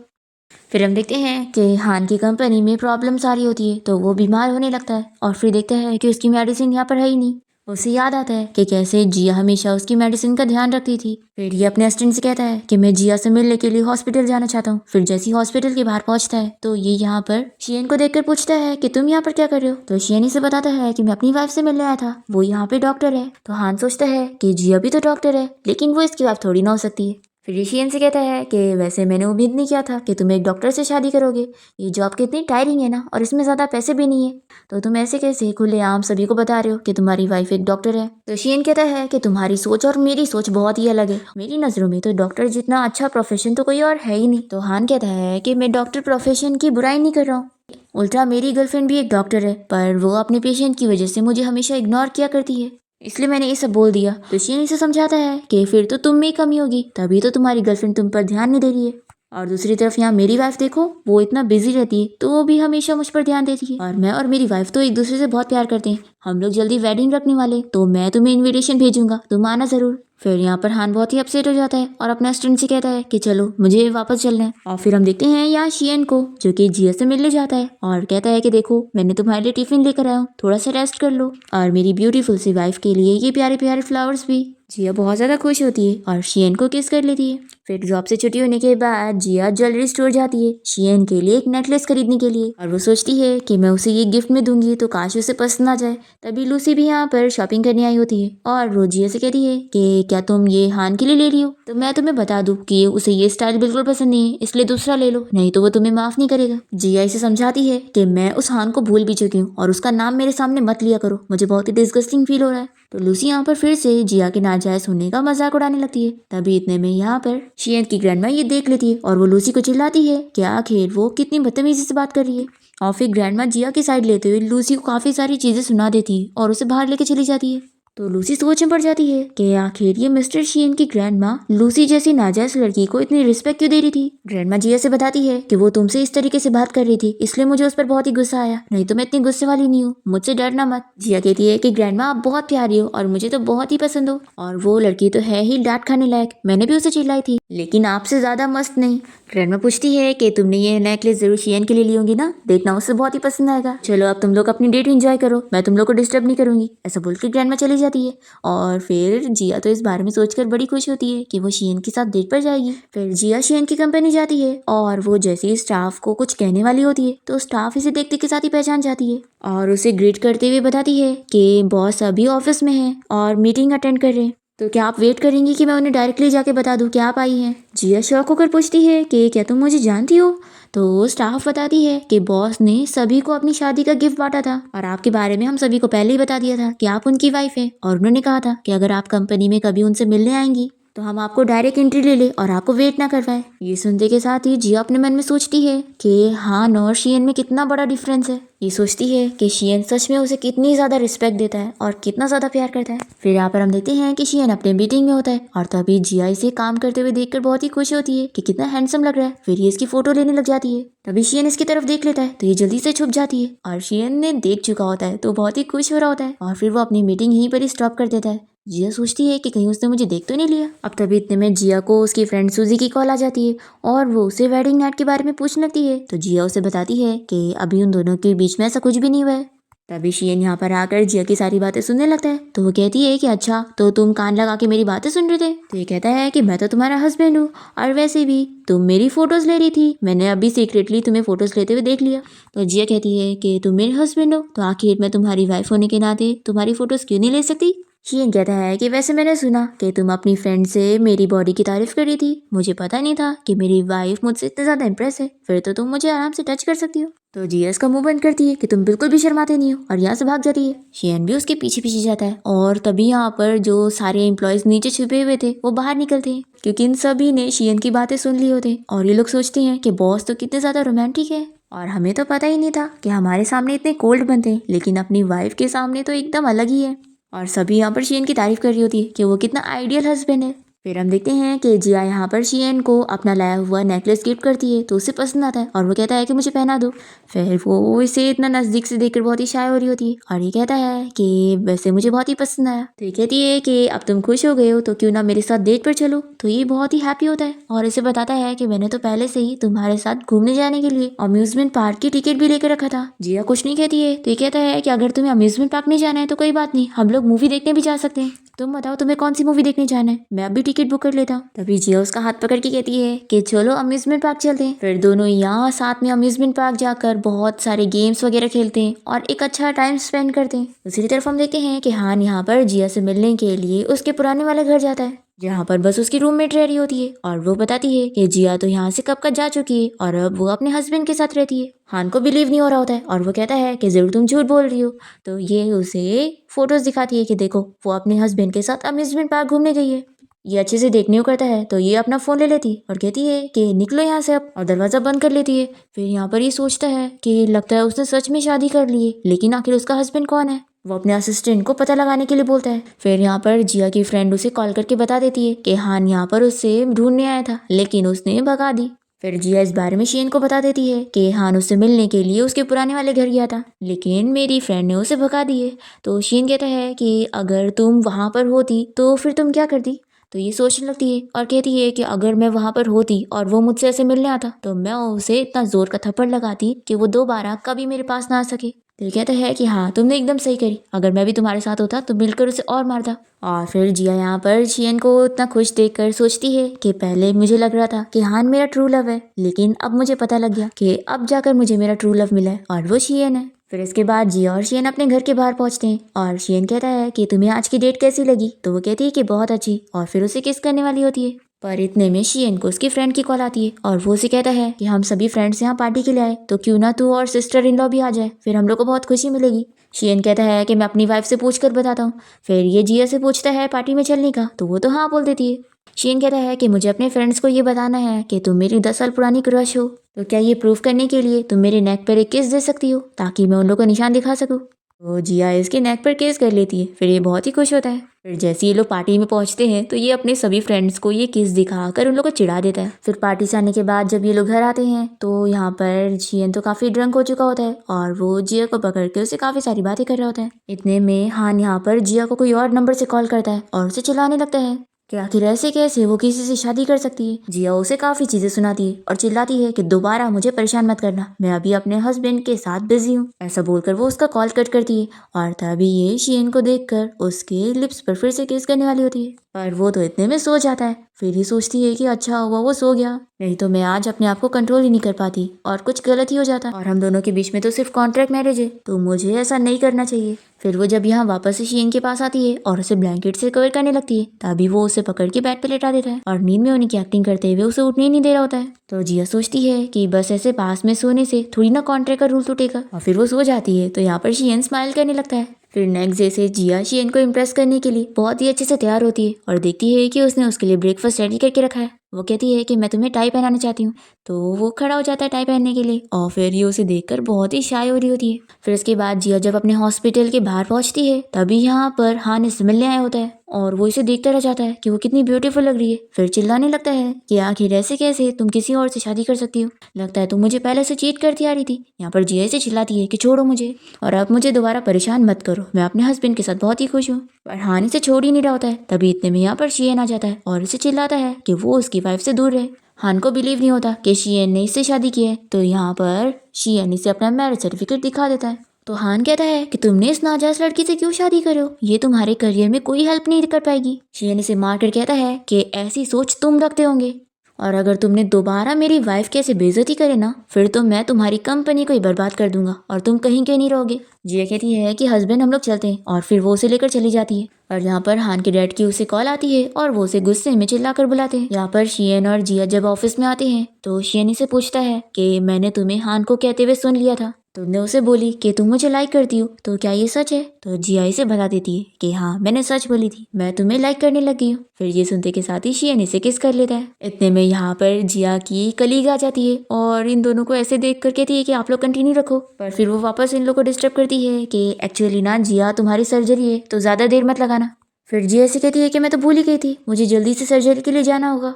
फिर हम देखते हैं कि हान की कंपनी में प्रॉब्लम्स आ रही होती है तो वो बीमार होने लगता है और फिर देखते हैं कि उसकी मेडिसिन यहाँ पर है ही नहीं। उसे याद आता है कि कैसे जिया हमेशा उसकी मेडिसिन का ध्यान रखती थी। फिर ये अपने असिस्टेंट से कहता है कि मैं जिया से मिलने के लिए हॉस्पिटल जाना चाहता हूँ। फिर जैसे ही हॉस्पिटल के बाहर पहुंचता है तो ये यहाँ पर शियन को देखकर पूछता है कि तुम यहाँ पर क्या कर रहे हो। तो शियन इसे बताता है कि मैं अपनी वाइफ से मिलने आया था, वो यहाँ पे डॉक्टर है। तो हान सोचता है कि जिया भी तो डॉक्टर है, लेकिन वो इसकी वाइफ थोड़ी ना हो सकती है। फिर शियन से कहता है कि वैसे मैंने उम्मीद नहीं किया था कि तुम एक डॉक्टर से शादी करोगे, ये जॉब कितनी टायरिंग है ना, और इसमें ज़्यादा पैसे भी नहीं है, तो तुम ऐसे कैसे खुलेआम सभी को बता रहे हो कि तुम्हारी वाइफ एक डॉक्टर है। तो शियन कहता है कि तुम्हारी सोच और मेरी सोच बहुत ही अलग है, मेरी नज़रों में तो डॉक्टर जितना अच्छा प्रोफेशन तो कोई और है ही नहीं। तो हान कहता है कि मैं डॉक्टर प्रोफेशन की बुराई नहीं कर रहा हूँ, उल्टा मेरी गर्लफ्रेंड भी एक डॉक्टर है, पर वो अपने पेशेंट की वजह से मुझे हमेशा इग्नोर किया करती है, इसलिए मैंने ये सब बोल दिया। तो शियन इसे समझाता है कि फिर तो तुम में ही कमी होगी, तभी तो तुम्हारी गर्लफ्रेंड तुम पर ध्यान नहीं दे रही है। और दूसरी तरफ यहाँ मेरी वाइफ देखो, वो इतना बिजी रहती है तो वो भी हमेशा मुझ पर ध्यान देती है, और मैं और मेरी वाइफ तो एक दूसरे से बहुत प्यार करते हैं, हम लोग जल्दी वेडिंग रखने वाले, तो मैं तुम्हें इनविटेशन भेजूंगा, तुम आना जरूर। फिर यहाँ पर हान बहुत ही अपसेट हो जाता है और अपने असिस्टेंट से कहता है कि चलो मुझे वापस चलना है। और फिर हम देखते हैं यहाँ शियन को, जो कि जिया से मिलने जाता है और कहता है कि देखो मैंने तुम्हारे लिए टिफिन लेकर आया हूँ, थोड़ा सा रेस्ट कर लो, और मेरी ब्यूटीफुल सी वाइफ के लिए ये प्यारे प्यारे फ्लावर्स भी। जिया बहुत ज्यादा खुश होती है और शियन को किस कर लेती है। फिर जॉब से छुट्टी होने के बाद जिया ज्वेलरी स्टोर जाती है शियन के लिए एक नेकलेस खरीदने के लिए, और वो सोचती है कि मैं उसे ये गिफ्ट में दूंगी तो काश उसे पसंद आ जाए। तभी लूसी भी यहाँ पर शॉपिंग करने आई होती है और वो जिया से कहती है कि क्या तुम ये हान के लिए ले रही हो, तो मैं तुम्हें बता दूं कि उसे ये स्टाइल बिल्कुल पसंद नहीं है, इसलिए दूसरा ले लो, नहीं तो वो तुम्हें माफ नहीं करेगा। जिया इसे समझाती है कि मैं उस हान को भूल भी चुकी हूँ और उसका नाम मेरे सामने मत लिया करो, मुझे बहुत ही डिस्गस्टिंग फील हो रहा है। तो लूसी यहाँ पर फिर से जिया के नाजायज होने का मजाक उड़ाने लगती है। तभी इतने में यहाँ पर शियन की ग्रैंडमा ये देख लेती है और वो लूसी को चिल्लाती है कि आखिर वो कितनी बदतमीजी से बात कर रही है। और फिर ग्रैंडमा जिया की साइड लेते हुए लूसी को काफी सारी चीजें सुना देती है और उसे बाहर लेके चली जाती है। तो लूसी सोच में पड़ जाती है कि आखिर ये मिस्टर शियन की ग्रैंडमा लूसी जैसी नाजायज लड़की को इतनी रिस्पेक्ट क्यों दे रही थी। ग्रैंडमा जिया से बताती है कि वो तुमसे इस तरीके से बात कर रही थी, इसलिए मुझे उस पर बहुत ही गुस्सा आया, नहीं तो मैं इतनी गुस्से वाली नहीं हूँ, मुझसे डरना मत। जिया कहती है कि ग्रैंडमा आप बहुत प्यारी हो और मुझे तो बहुत ही पसंद हो, और वो लड़की तो है ही डांट खाने लायक, मैंने भी उसे चिल्लाई थी, लेकिन आपसे ज्यादा मस्त नहीं। ग्रैंडमा पूछती है कि तुमने ये नेकलेस जरूर शियन के लिए ली होगी ना, देखना उसे बहुत ही पसंद आएगा, चलो अब तुम लोग अपनी डेट एंजॉय करो, मैं तुम लोग को डिस्टर्ब नहीं करूंगी। ऐसा बोल के ग्रैंडमा चली जाती है। और फिर जिया तो इस बारे में सोचकर बड़ी खुश होती है कि वो शियन के साथ डेट पर जाएगी। फिर जिया शियन की कंपनी जाती है और वो जैसे ही स्टाफ को कुछ कहने वाली होती है तो स्टाफ इसे देखते के साथ ही पहचान जाती है और उसे ग्रीट करते हुए बताती है कि बॉस अभी ऑफिस में है और मीटिंग अटेंड कर रहे हैं, तो क्या आप वेट करेंगी कि मैं उन्हें डायरेक्टली जाके बता दूं कि आप आई हैं। जिया शॉक होकर पूछती है कि क्या तुम मुझे जानती हो। तो स्टाफ बताती है कि बॉस ने सभी को अपनी शादी का गिफ्ट बांटा था और आपके बारे में हम सभी को पहले ही बता दिया था कि आप उनकी वाइफ है, और उन्होंने कहा था कि अगर आप कंपनी में कभी उनसे मिलने आएंगी तो हम आपको डायरेक्ट एंट्री ले ले और आपको वेट ना करवाए। ये सुनते के साथ ही जिया अपने मन में सोचती है कि हान और शियन में कितना बड़ा डिफरेंस है। ये सोचती है कि शियन सच में उसे कितनी ज्यादा रिस्पेक्ट देता है और कितना ज्यादा प्यार करता है। फिर यहाँ पर हम देखते हैं कि शियन अपने मीटिंग में होता है और तभी जिया इसे काम करते हुए देखकर बहुत ही खुश होती है कि कितना हैंडसम लग रहा है। फिर ये इसकी फोटो लेने लग जाती है। तभी शियन इसकी तरफ देख लेता है तो ये जल्दी से छुप जाती है और शियन ने देख चुका होता है तो बहुत ही खुश हो रहा होता है और फिर वो अपनी मीटिंग यहीं पर ही स्टॉप कर देता है। जिया सोचती है कि कहीं उसने मुझे देख तो नहीं लिया। अब तभी इतने में जिया को उसकी फ्रेंड सूजी की कॉल आ जाती है और वो उसे वेडिंग नाइट के बारे में पूछने लगती है। तो जिया उसे बताती है कि अभी उन दोनों के बीच में ऐसा कुछ भी नहीं हुआ है। तभी शियन यहाँ पर आकर जिया की सारी बातें सुनने लगता है। तो वो कहती है कि अच्छा तो तुम कान लगा के मेरी बातें सुन रहे थे। तो ये कहता है कि मैं तो तुम्हारा हस्बैंड हूँ और वैसे भी तुम मेरी फोटोज ले रही थी, मैंने अभी सीक्रेटली तुम्हें फोटोज लेते हुए देख लिया। तो जिया कहती है कि तुम मेरे हस्बैंड हो तो आखिर मैं तुम्हारी वाइफ होने के नाते तुम्हारी फोटोज क्यों नहीं ले सकती। शियन कहता है कि वैसे मैंने सुना कि तुम अपनी फ्रेंड से मेरी बॉडी की तारीफ कर रही थी, मुझे पता नहीं था कि मेरी वाइफ मुझसे इतने ज्यादा इम्प्रेस है, फिर तो तुम मुझे आराम से टच कर सकती हो। तो जिया इसका मुंह बंद करती है कि तुम बिल्कुल भी शर्माते नहीं हो और यहाँ से भाग जाती है। शियन भी उसके पीछे पीछे जाता है और तभी यहाँ पर जो सारे एम्प्लॉयज नीचे छुपे हुए थे वो बाहर निकलते हैं क्योंकि इन सभी ने शियन की बातें सुन ली होती और ये लोग सोचते हैं कि बॉस तो कितने ज्यादा रोमांटिक है और हमें तो पता ही नहीं था कि हमारे सामने इतने कोल्ड बनते हैं, लेकिन अपनी वाइफ के सामने तो एकदम अलग ही है। और सभी यहाँ पर शियन की तारीफ कर रही होती है कि वो कितना आइडियल हस्बैंड है। फिर हम देखते हैं कि जिया यहाँ पर शियन को अपना लाया हुआ नेकलेस गिफ्ट करती है तो उसे पसंद आता है और वो कहता है कि मुझे पहना दो। फिर वो इसे इतना नज़दीक से देखकर बहुत ही शाय हो रही होती है और ये कहता है कि वैसे मुझे बहुत ही पसंद आया। तो ये कहती है कि अब तुम खुश हो गए हो तो क्यों ना मेरे साथ डेट पर चलो। तो ये बहुत ही हैप्पी होता है और इसे बताता है कि मैंने तो पहले से ही तुम्हारे साथ घूमने जाने के लिए अम्यूजमेंट पार्क की टिकट भी लेकर रखा था। जिया कुछ नहीं कहती है तो ये कहता है कि अगर तुम्हें अम्यूजमेंट पार्क नहीं जाना है तो कोई बात नहीं, हम लोग मूवी देखने भी जा सकते हैं। तुम बताओ तुम्हें कौन सी मूवी देखने जाना है, मैं अभी टिकट बुक कर लेता हूँ। तभी जिया उसका हाथ पकड़ के कहती है कि चलो अम्यूजमेंट पार्क चलते हैं। फिर दोनों यहाँ साथ में अम्यूजमेंट पार्क जाकर बहुत सारे गेम्स वगैरह खेलते हैं और एक अच्छा टाइम स्पेंड करते हैं। दूसरी तरफ हम देखते हैं कि हान यहाँ पर जिया से मिलने के लिए उसके पुराने वाले घर जाता है जहाँ पर बस उसकी रूममेट रह रही होती है और वो बताती है कि जिया तो यहाँ से कब का जा चुकी है और अब वो अपने हस्बैंड के साथ रहती है। हान को बिलीव नहीं हो रहा होता है और वो कहता है कि जरूर तुम झूठ बोल रही हो। तो ये उसे फोटोज दिखाती है कि देखो वो अपने हस्बैंड के साथ अम्यूजमेंट पार्क घूमने गई है। ये अच्छे से देखने को करता है तो ये अपना फोन ले लेती और कहती है कि निकलो यहाँ से अब, और दरवाजा बंद कर लेती है। फिर यहाँ पर ये सोचता है कि लगता है उसने सच में शादी कर ली है, लेकिन आखिर उसका हस्बैंड कौन है। वो अपने असिस्टेंट को पता लगाने के लिए बोलता है। फिर यहाँ पर जिया की फ्रेंड उसे कॉल करके बता देती है कि हान यहाँ पर उससे ढूंढने आया था लेकिन उसने भगा दी। फिर जिया इस बारे में शियन को बता देती है कि हान उससे मिलने के लिए उसके पुराने वाले घर गया था लेकिन मेरी फ्रेंड ने उसे भगा दिए। तो शियन कहता है कि अगर तुम वहां पर होती तो फिर तुम क्या करती। तो ये सोचने लगती है और कहती है कि अगर मैं वहां पर होती और वो मुझसे ऐसे मिलने आता तो मैं उसे इतना जोर का थप्पड़ लगाती कि वो दोबारा कभी मेरे पास ना आ सके। तो ये कहता है कि हाँ तुमने एकदम सही करी, अगर मैं भी तुम्हारे साथ होता तो मिलकर उसे और मारता। और फिर जिया यहाँ पर शियन को इतना खुश देखकर सोचती है कि पहले मुझे लग रहा था कि हान मेरा ट्रू लव है लेकिन अब मुझे पता लग गया कि अब जाकर मुझे मेरा ट्रू लव मिला है और वो शियन है। फिर इसके बाद जिया और शियन अपने घर के बाहर पहुंचते हैं और शियन कहता है कि तुम्हें आज की डेट कैसी लगी। तो वो कहती है कि बहुत अच्छी और फिर उसे किस करने वाली होती है। पर इतने में शियन को उसकी फ्रेंड की कॉल आती है और वो उसे कहता है कि हम सभी फ्रेंड्स यहाँ पार्टी के लिए आए तो क्यों ना तू और सिस्टर इन लॉ भी आ जाए, फिर हम लोग को बहुत खुशी मिलेगी। शियन कहता है कि मैं अपनी वाइफ से पूछ कर बताता हूँ। फिर ये जिया से पूछता है पार्टी में चलने का तो वो तो हाँ बोल देती है। शियन कहता है कि मुझे अपने फ्रेंड्स को ये बताना है कि तुम मेरी 10 साल पुरानी क्रश हो, तो क्या ये प्रूव करने के लिए तुम मेरे नेक पर एक किस दे सकती हो ताकि मैं उन लोगों को निशान दिखा सकूँ। तो जिया इसके नेक पर किस कर लेती है। फिर ये बहुत ही खुश होता है। फिर जैसे ये लोग पार्टी में पहुंचते हैं तो ये अपने सभी फ्रेंड्स को ये किस दिखाकर उन लोगों को चिढ़ा देता है। फिर पार्टी से आने के बाद जब ये लोग घर आते हैं तो यहाँ पर जियन तो काफी ड्रंक हो चुका होता है और वो जिया को पकड़ के उसे काफी सारी बातें कर रहा होता है। इतने में हान यहाँ पर जिया को कोई और नंबर से कॉल करता है और उसे चिल्लाने लगता है कि आखिर ऐसे कैसे वो किसी से शादी कर सकती है। जिया उसे काफी चीजें सुनाती है और चिल्लाती है कि दोबारा मुझे परेशान मत करना, मैं अभी अपने हस्बैंड के साथ बिजी हूँ। ऐसा बोलकर वो उसका कॉल कट करती है और तभी ये शियन को देखकर उसके लिप्स पर फिर से किस करने वाली होती है पर वो तो इतने में सो जाता है। फिर ही सोचती है कि अच्छा हुआ वो सो गया, नहीं तो मैं आज अपने आप को कंट्रोल ही नहीं कर पाती और कुछ गलत ही हो जाता और हम दोनों के बीच में तो सिर्फ कॉन्ट्रैक्ट मैरिज है तो मुझे ऐसा नहीं करना चाहिए। फिर वो जब यहाँ वापस से शियन के पास आती है और उसे ब्लैंकेट से कवर करने लगती है तभी वो उसे पकड़ के बेड पे लेटा देता है और नींद में होने की एक्टिंग करते हुए उसे उठने ही नहीं दे रहा होता है। तो जिया सोचती है कि बस ऐसे पास में सोने से थोड़ी ना कॉन्ट्रैक्ट का रूल टूटेगा और फिर वो सो जाती है। तो यहाँ पर शियन स्माइल करने लगता है। फिर नेक्स्ट डे से जिया शियन को इम्प्रेस करने के लिए बहुत ही अच्छे से तैयार होती है और देखती है कि उसने उसके लिए ब्रेकफास्ट रेडी करके रखा है। वो कहती है कि मैं तुम्हें टाई पहनाना चाहती हूँ तो वो खड़ा हो जाता है टाई पहनने के लिए और फिर ये उसे देखकर बहुत ही शाय हो रही होती है। फिर उसके बाद जिया जब अपने हॉस्पिटल के बाहर पहुंचती है तभी यहाँ पर हान इससे मिलने आया होता है और वो इसे देखता रह जाता है कि वो कितनी ब्यूटीफुल लग रही है। फिर चिल्लाने लगता है कि आखिर ऐसे कैसे तुम किसी और से शादी कर सकती हो, लगता है तुम मुझे पहले से चीट करती आ रही थी। यहाँ पर जिया से चिल्लाती है कि छोड़ो मुझे और अब मुझे दोबारा परेशान मत करो, मैं अपने हस्बैंड के साथ बहुत ही खुश हूँ। पर हान इसे छोड़ ही नहीं रहा होता है। तभी इतने में यहाँ पर शियन आ जाता है और इसे चिल्लाता है कि वो उसकी वाइफ से दूर रहे। हान को बिलीव नहीं होता कि शियन ने इससे शादी की है तो यहाँ पर शियन इसे अपना मैरिज सर्टिफिकेट दिखा देता है। तो हान कहता है कि तुमने इस नाजायज लड़की से क्यों शादी कर रहे हो, ये तुम्हारे करियर में कोई हेल्प नहीं कर पाएगी। शियन इसे मार कर कहता है कि ऐसी सोच तुम रखते होंगे और अगर तुमने दोबारा मेरी वाइफ की ऐसे बेइज्जती करे ना फिर तो मैं तुम्हारी कंपनी को ही बर्बाद कर दूंगा और तुम कहीं के नहीं रहोगे। जिया कहती है कि हस्बैंड हम लोग चलते हैं और फिर वो उसे लेकर चली जाती है और यहाँ पर हान के डैड की उसे कॉल आती है और वो उसे गुस्से में चिल्लाकर बुलाते हैं। यहाँ पर शियन और जिया जब ऑफिस में आते हैं तो शियन इसे पूछता है कि मैंने तुम्हें हान को कहते हुए सुन लिया था, तुमने उसे बोली कि तुम मुझे लाइक करती हो, तो क्या ये सच है। तो जिया इसे बता देती है कि हाँ मैंने सच बोली थी, मैं तुम्हें लाइक करने लगी हूँ। फिर ये सुनते के साथ ही शियन इसे किस कर लेता है। इतने में यहाँ पर जिया की कलीग आ जाती है और इन दोनों को ऐसे देख कर कहती है कि आप लोग कंटिन्यू रखो। पर फिर वो वापस इन लोग को डिस्टर्ब करती है कि एक्चुअली ना जिया तुम्हारी सर्जरी है तो ज्यादा देर मत लगाना। फिर जिया से कहती है कि मैं तो भूल ही गई थी, मुझे जल्दी से सर्जरी के लिए जाना होगा।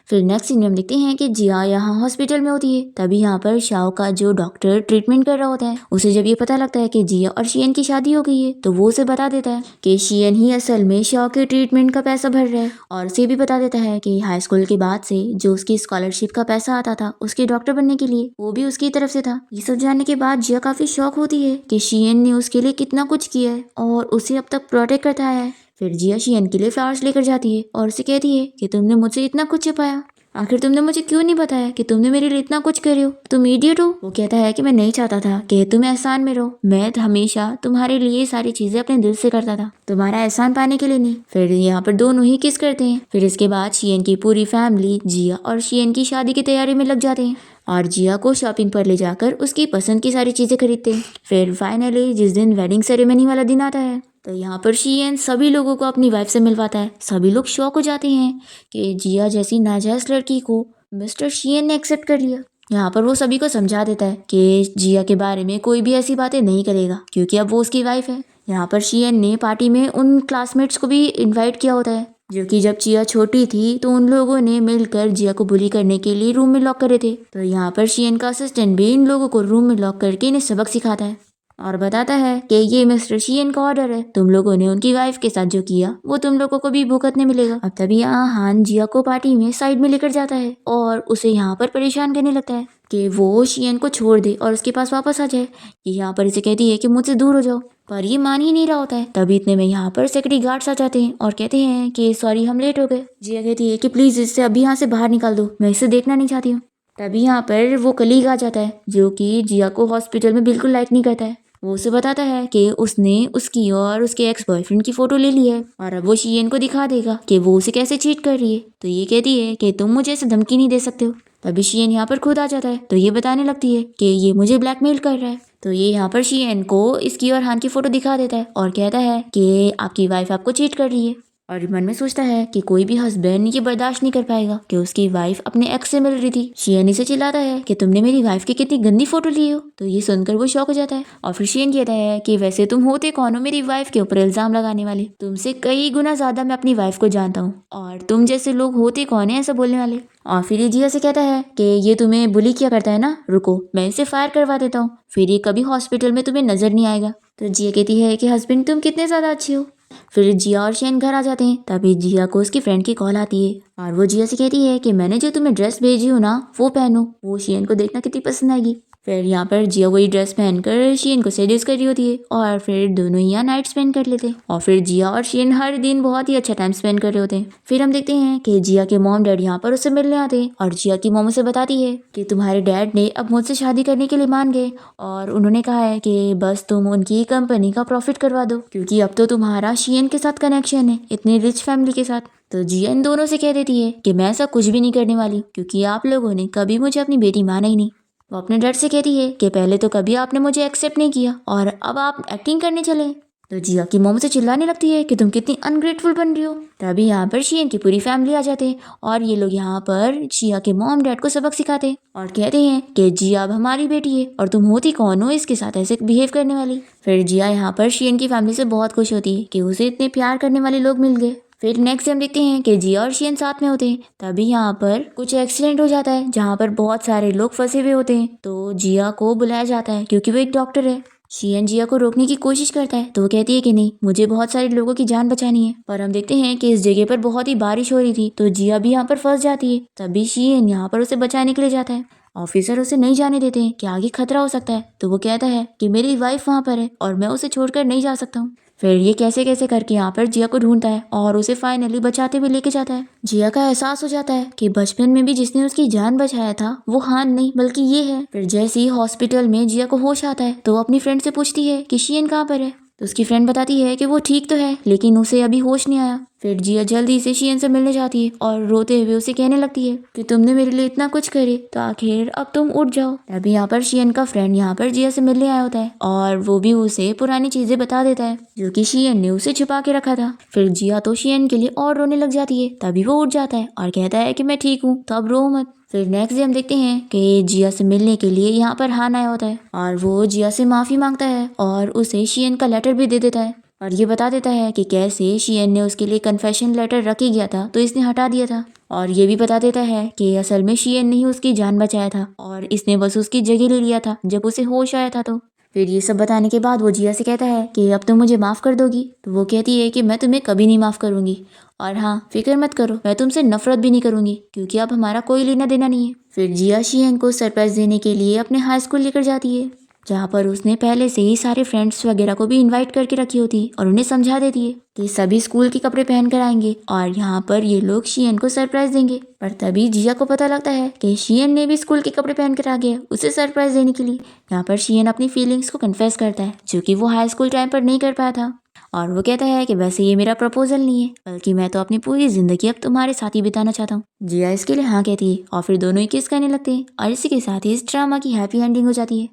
फिर नेक्स्ट सीन में हम देखते हैं कि जिया यहाँ हॉस्पिटल में होती है। तभी यहाँ पर शाओ का जो डॉक्टर ट्रीटमेंट कर रहा होता है, उसे जब ये पता लगता है कि जिया और शियन की शादी हो गई है, तो वो उसे बता देता है कि शियन ही असल में शाओ के ट्रीटमेंट का पैसा भर रहा है। और उसे भी बता देता है कि हाई स्कूल के बाद से जो उसकी स्कॉलरशिप का पैसा आता था उसके डॉक्टर बनने के लिए, वो भी उसकी तरफ से था। ये सब जानने के बाद जिया काफी शौक होती है कि शियन ने उसके लिए कितना कुछ किया है और उसे अब तक प्रोटेक्ट करता आया है। फिर जिया शियन के लिए फ्लावर्स लेकर जाती है और उसे कहती है कि तुमने मुझसे इतना कुछ छिपाया, आखिर तुमने मुझे क्यों नहीं बताया कि तुमने मेरे लिए इतना कुछ करे हो, तुम इडियट हो। वो कहता है कि मैं नहीं चाहता था कि तुम एहसान में रहो, मैं हमेशा तुम्हारे लिए सारी चीजें अपने दिल से करता था, तुम्हारा एहसान पाने के लिए नहीं। फिर यहाँ पर दोनों ही किस करते हैं। फिर इसके बाद शियन की पूरी फैमिली जिया और शियन की शादी की तैयारी में लग जाते हैं और जिया को शॉपिंग पर ले जाकर उसकी पसंद की सारी चीजें खरीदते हैं। फिर फाइनली जिस दिन वेडिंग सेरेमनी वाला दिन आता है, तो यहाँ पर शियन सभी लोगों को अपनी वाइफ से मिलवाता है। सभी लोग शॉक हो जाते हैं कि जिया जैसी नाजायज लड़की को मिस्टर शियन ने एक्सेप्ट कर लिया। यहाँ पर वो सभी को समझा देता है कि जिया के बारे में कोई भी ऐसी बातें नहीं करेगा क्योंकि अब वो उसकी वाइफ है। यहाँ पर शियन ने पार्टी में उन क्लासमेट्स को भी इनवाइट किया होता है जो कि जब जिया छोटी थी तो उन लोगों ने मिलकर जिया को बुली करने के लिए रूम में लॉक करे थे। तो यहाँ पर शियन का असिस्टेंट भी इन लोगों को रूम में लॉक करके इन्हें सबक सिखाता है और बताता है कि ये मिस्टर शियन का ऑर्डर है, तुम लोगों ने उनकी वाइफ के साथ जो किया वो तुम लोगों को भी भुगतने मिलेगा। अब तभी यहाँ हान जिया को पार्टी में साइड में लेकर जाता है और उसे यहाँ पर परेशान करने लगता है कि वो शियन को छोड़ दे और उसके पास वापस आ जाए। ये यहाँ पर इसे कहती है कि मुझसे दूर हो जाओ, पर ये मान ही नहीं रहा होता है। तभी इतने में यहाँ पर सिक्योरिटी गार्ड्स आ जाते हैं और कहते हैं कि सॉरी हम लेट हो गए। जिया कहती है कि प्लीज इससे अभी यहाँ से बाहर निकाल दो, मैं इसे देखना नहीं चाहती हूँ। तभी यहाँ पर वो कलीग आ जाता है जो कि जिया को हॉस्पिटल में बिल्कुल लाइक नहीं करता है। वो उसे बताता है कि उसने उसकी और उसके एक्स बॉयफ्रेंड की फोटो ले ली है और अब वो शियन को दिखा देगा कि वो उसे कैसे चीट कर रही है। तो ये कहती है कि तुम मुझे ऐसे धमकी नहीं दे सकते हो। तभी शियन यहाँ पर खुद आ जाता है तो ये बताने लगती है कि ये मुझे ब्लैकमेल कर रहा है। तो ये यहाँ पर शियन को इसकी और हान की फोटो दिखा देता है और कहता है कि आपकी वाइफ आपको चीट कर रही है। और मन में सोचता है कि कोई भी हस्बैंड ये बर्दाश्त नहीं कर पाएगा कि उसकी वाइफ अपने एक्स से मिल रही थी। शियन इसे चिल्लाता है कि तुमने मेरी वाइफ की कितनी गंदी फोटो ली हो। तो ये सुनकर वो शॉक हो जाता है और फिर शियन कहता है कि वैसे तुम होते कौन हो मेरी वाइफ के ऊपर इल्जाम लगाने वाले, तुमसे कई गुना ज्यादा मैं अपनी वाइफ को जानता हूँ और तुम जैसे लोग होते कौन है ऐसा बोलने वाले। और फिर ये जिया से कहता है कि ये तुम्हें बुली किया करता है ना, रुको मैं इसे फायर करवा देता हूँ, फिर ये कभी हॉस्पिटल में तुम्हें नजर नहीं आएगा। तो जिया कहती है कि हस्बैंड तुम कितने ज्यादा अच्छे हो। फिर जिया और शियन घर आ जाते हैं। तभी जिया को उसकी फ्रेंड की कॉल आती है और वो जिया से कहती है कि मैंने जो तुम्हें ड्रेस भेजी हो ना वो पहनो, वो शियन को देखना कितनी पसंद आएगी। फिर यहाँ पर जिया वही ड्रेस पहनकर शियन को सेड्यूस कर रही होती है और फिर दोनों ही यहाँ नाइट स्पेंड कर लेते हैं और फिर जिया और शियन हर दिन बहुत ही अच्छा टाइम स्पेंड कर रहे होते हैं। फिर हम देखते हैं कि जिया के मॉम डैड यहाँ पर उससे मिलने आते हैं और जिया की मॉम उसे बताती है कि तुम्हारे डैड ने अब मुझसे शादी करने के लिए मान गए और उन्होंने कहा है कि बस तुम उनकी कंपनी का प्रॉफिट करवा दो क्योंकि अब तो तुम्हारा शियन के साथ कनेक्शन है इतनी रिच फैमिली के साथ। तो जिया इन दोनों से कह देती है कि मैं ऐसा कुछ भी नहीं करने वाली क्योंकि आप लोगों ने कभी मुझे अपनी बेटी माना ही नहीं। वो अपने डैड से कहती है कि पहले तो कभी आपने मुझे एक्सेप्ट नहीं किया और अब आप एक्टिंग करने चले। तो जिया की मोम से चिल्लाने लगती है कि तुम कितनी अनग्रेटफुल बन रही हो। तभी यहाँ पर शियन की पूरी फैमिली आ जाते हैं और ये लोग यहाँ पर जिया के मॉम डैड को सबक सिखाते हैं और कहते हैं कि जिया अब हमारी बेटी है और तुम होती कौन हो इसके साथ ऐसे बिहेव करने वाली। फिर जिया यहाँ पर शियन की फैमिली से बहुत खुश होती है कि उसे इतने प्यार करने वाले लोग मिल गए। फिर नेक्स्ट हम देखते हैं कि जिया और शियन साथ में होते हैं। तभी यहाँ पर कुछ एक्सीडेंट हो जाता है जहाँ पर बहुत सारे लोग फंसे हुए होते हैं। तो जिया को बुलाया जाता है क्योंकि वो एक डॉक्टर है। शियन जिया को रोकने की कोशिश करता है तो वो कहती है कि नहीं, मुझे बहुत सारे लोगों की जान बचानी है। पर हम देखते हैं कि इस जगह पर बहुत ही बारिश हो रही थी तो जिया भी यहाँ पर फंस जाती है। तभी शियन यहाँ पर उसे बचाने के लिए जाता है। ऑफिसर उसे नहीं जाने देते हैं कि आगे खतरा हो सकता है तो वो कहता है कि मेरी वाइफ वहाँ पर है और मैं उसे छोड़कर नहीं जा सकता हूँ। फिर ये कैसे कैसे करके यहाँ पर जिया को ढूंढता है और उसे फाइनली बचाते हुए लेके जाता है। जिया का एहसास हो जाता है कि बचपन में भी जिसने उसकी जान बचाया था वो हान नहीं बल्कि ये है। फिर जैसे ही हॉस्पिटल में जिया को होश आता है तो वो अपनी फ्रेंड से पूछती है कि शियन कहाँ पर है। तो उसकी फ्रेंड बताती है कि वो ठीक तो है लेकिन उसे अभी होश नहीं आया। फिर जिया जल्दी से शियन से मिलने जाती है और रोते हुए उसे कहने लगती है कि तुमने मेरे लिए इतना कुछ करे तो आखिर अब तुम उठ जाओ। अभी यहाँ पर शियन का फ्रेंड यहाँ पर जिया से मिलने आया होता है और वो भी उसे पुरानी चीजें बता देता है जो कि शियन ने उसे छुपा के रखा था। फिर जिया तो शियन के लिए और रोने लग जाती है। तभी वो उठ जाता है और कहता है कि मैं ठीक हूँ तो अब रो मत। फिर नेक्स्ट डे हम देखते हैं कि जिया से मिलने के लिए यहाँ पर हान आया होता है और वो जिया से माफी मांगता है और उसे शियन का लेटर भी दे देता है। और ये बता देता है कि कैसे शियन ने उसके लिए कन्फेशन लेटर रख ही गया था तो इसने हटा दिया था। और ये भी बता देता है कि असल में शियन ने ही उसकी जान बचाया था और इसने बस उसकी जगह ले लिया था जब उसे होश आया था। तो फिर ये सब बताने के बाद वो जिया से कहता है कि अब तुम मुझे माफ़ कर दोगी। तो वो कहती है कि मैं तुम्हें कभी नहीं माफ़ करूंगी और हाँ, फिक्र मत करो, मैं तुमसे नफरत भी नहीं करूंगी क्योंकि अब हमारा कोई लेना देना नहीं है। फिर जिया शियन को सरप्राइज देने के लिए अपने हाई स्कूल लेकर जाती है जहाँ पर उसने पहले से ही सारे फ्रेंड्स वगैरह को भी इनवाइट करके रखी होती और उन्हें समझा देती है कि सभी स्कूल के कपड़े पहन कर आएंगे और यहाँ पर ये लोग शियन को सरप्राइज देंगे। पर तभी जिया को पता लगता है कि शियन ने भी स्कूल के कपड़े पहन कर आ गया उसे सरप्राइज देने के लिए। यहाँ पर शियन अपनी फीलिंग्स को कन्फेस करता है जो कि वो हाई स्कूल टाइम पर नहीं कर पाया था और वो कहता है कि वैसे ये मेरा प्रपोजल नहीं है बल्कि मैं तो अपनी पूरी जिंदगी अब तुम्हारे साथ ही बिताना चाहता हूँ। जिया इसके लिए हाँ कहती है और फिर दोनों ही किस करने लगते हैं और इसी के साथ ही इस ड्रामा की हैप्पी एंडिंग हो जाती है।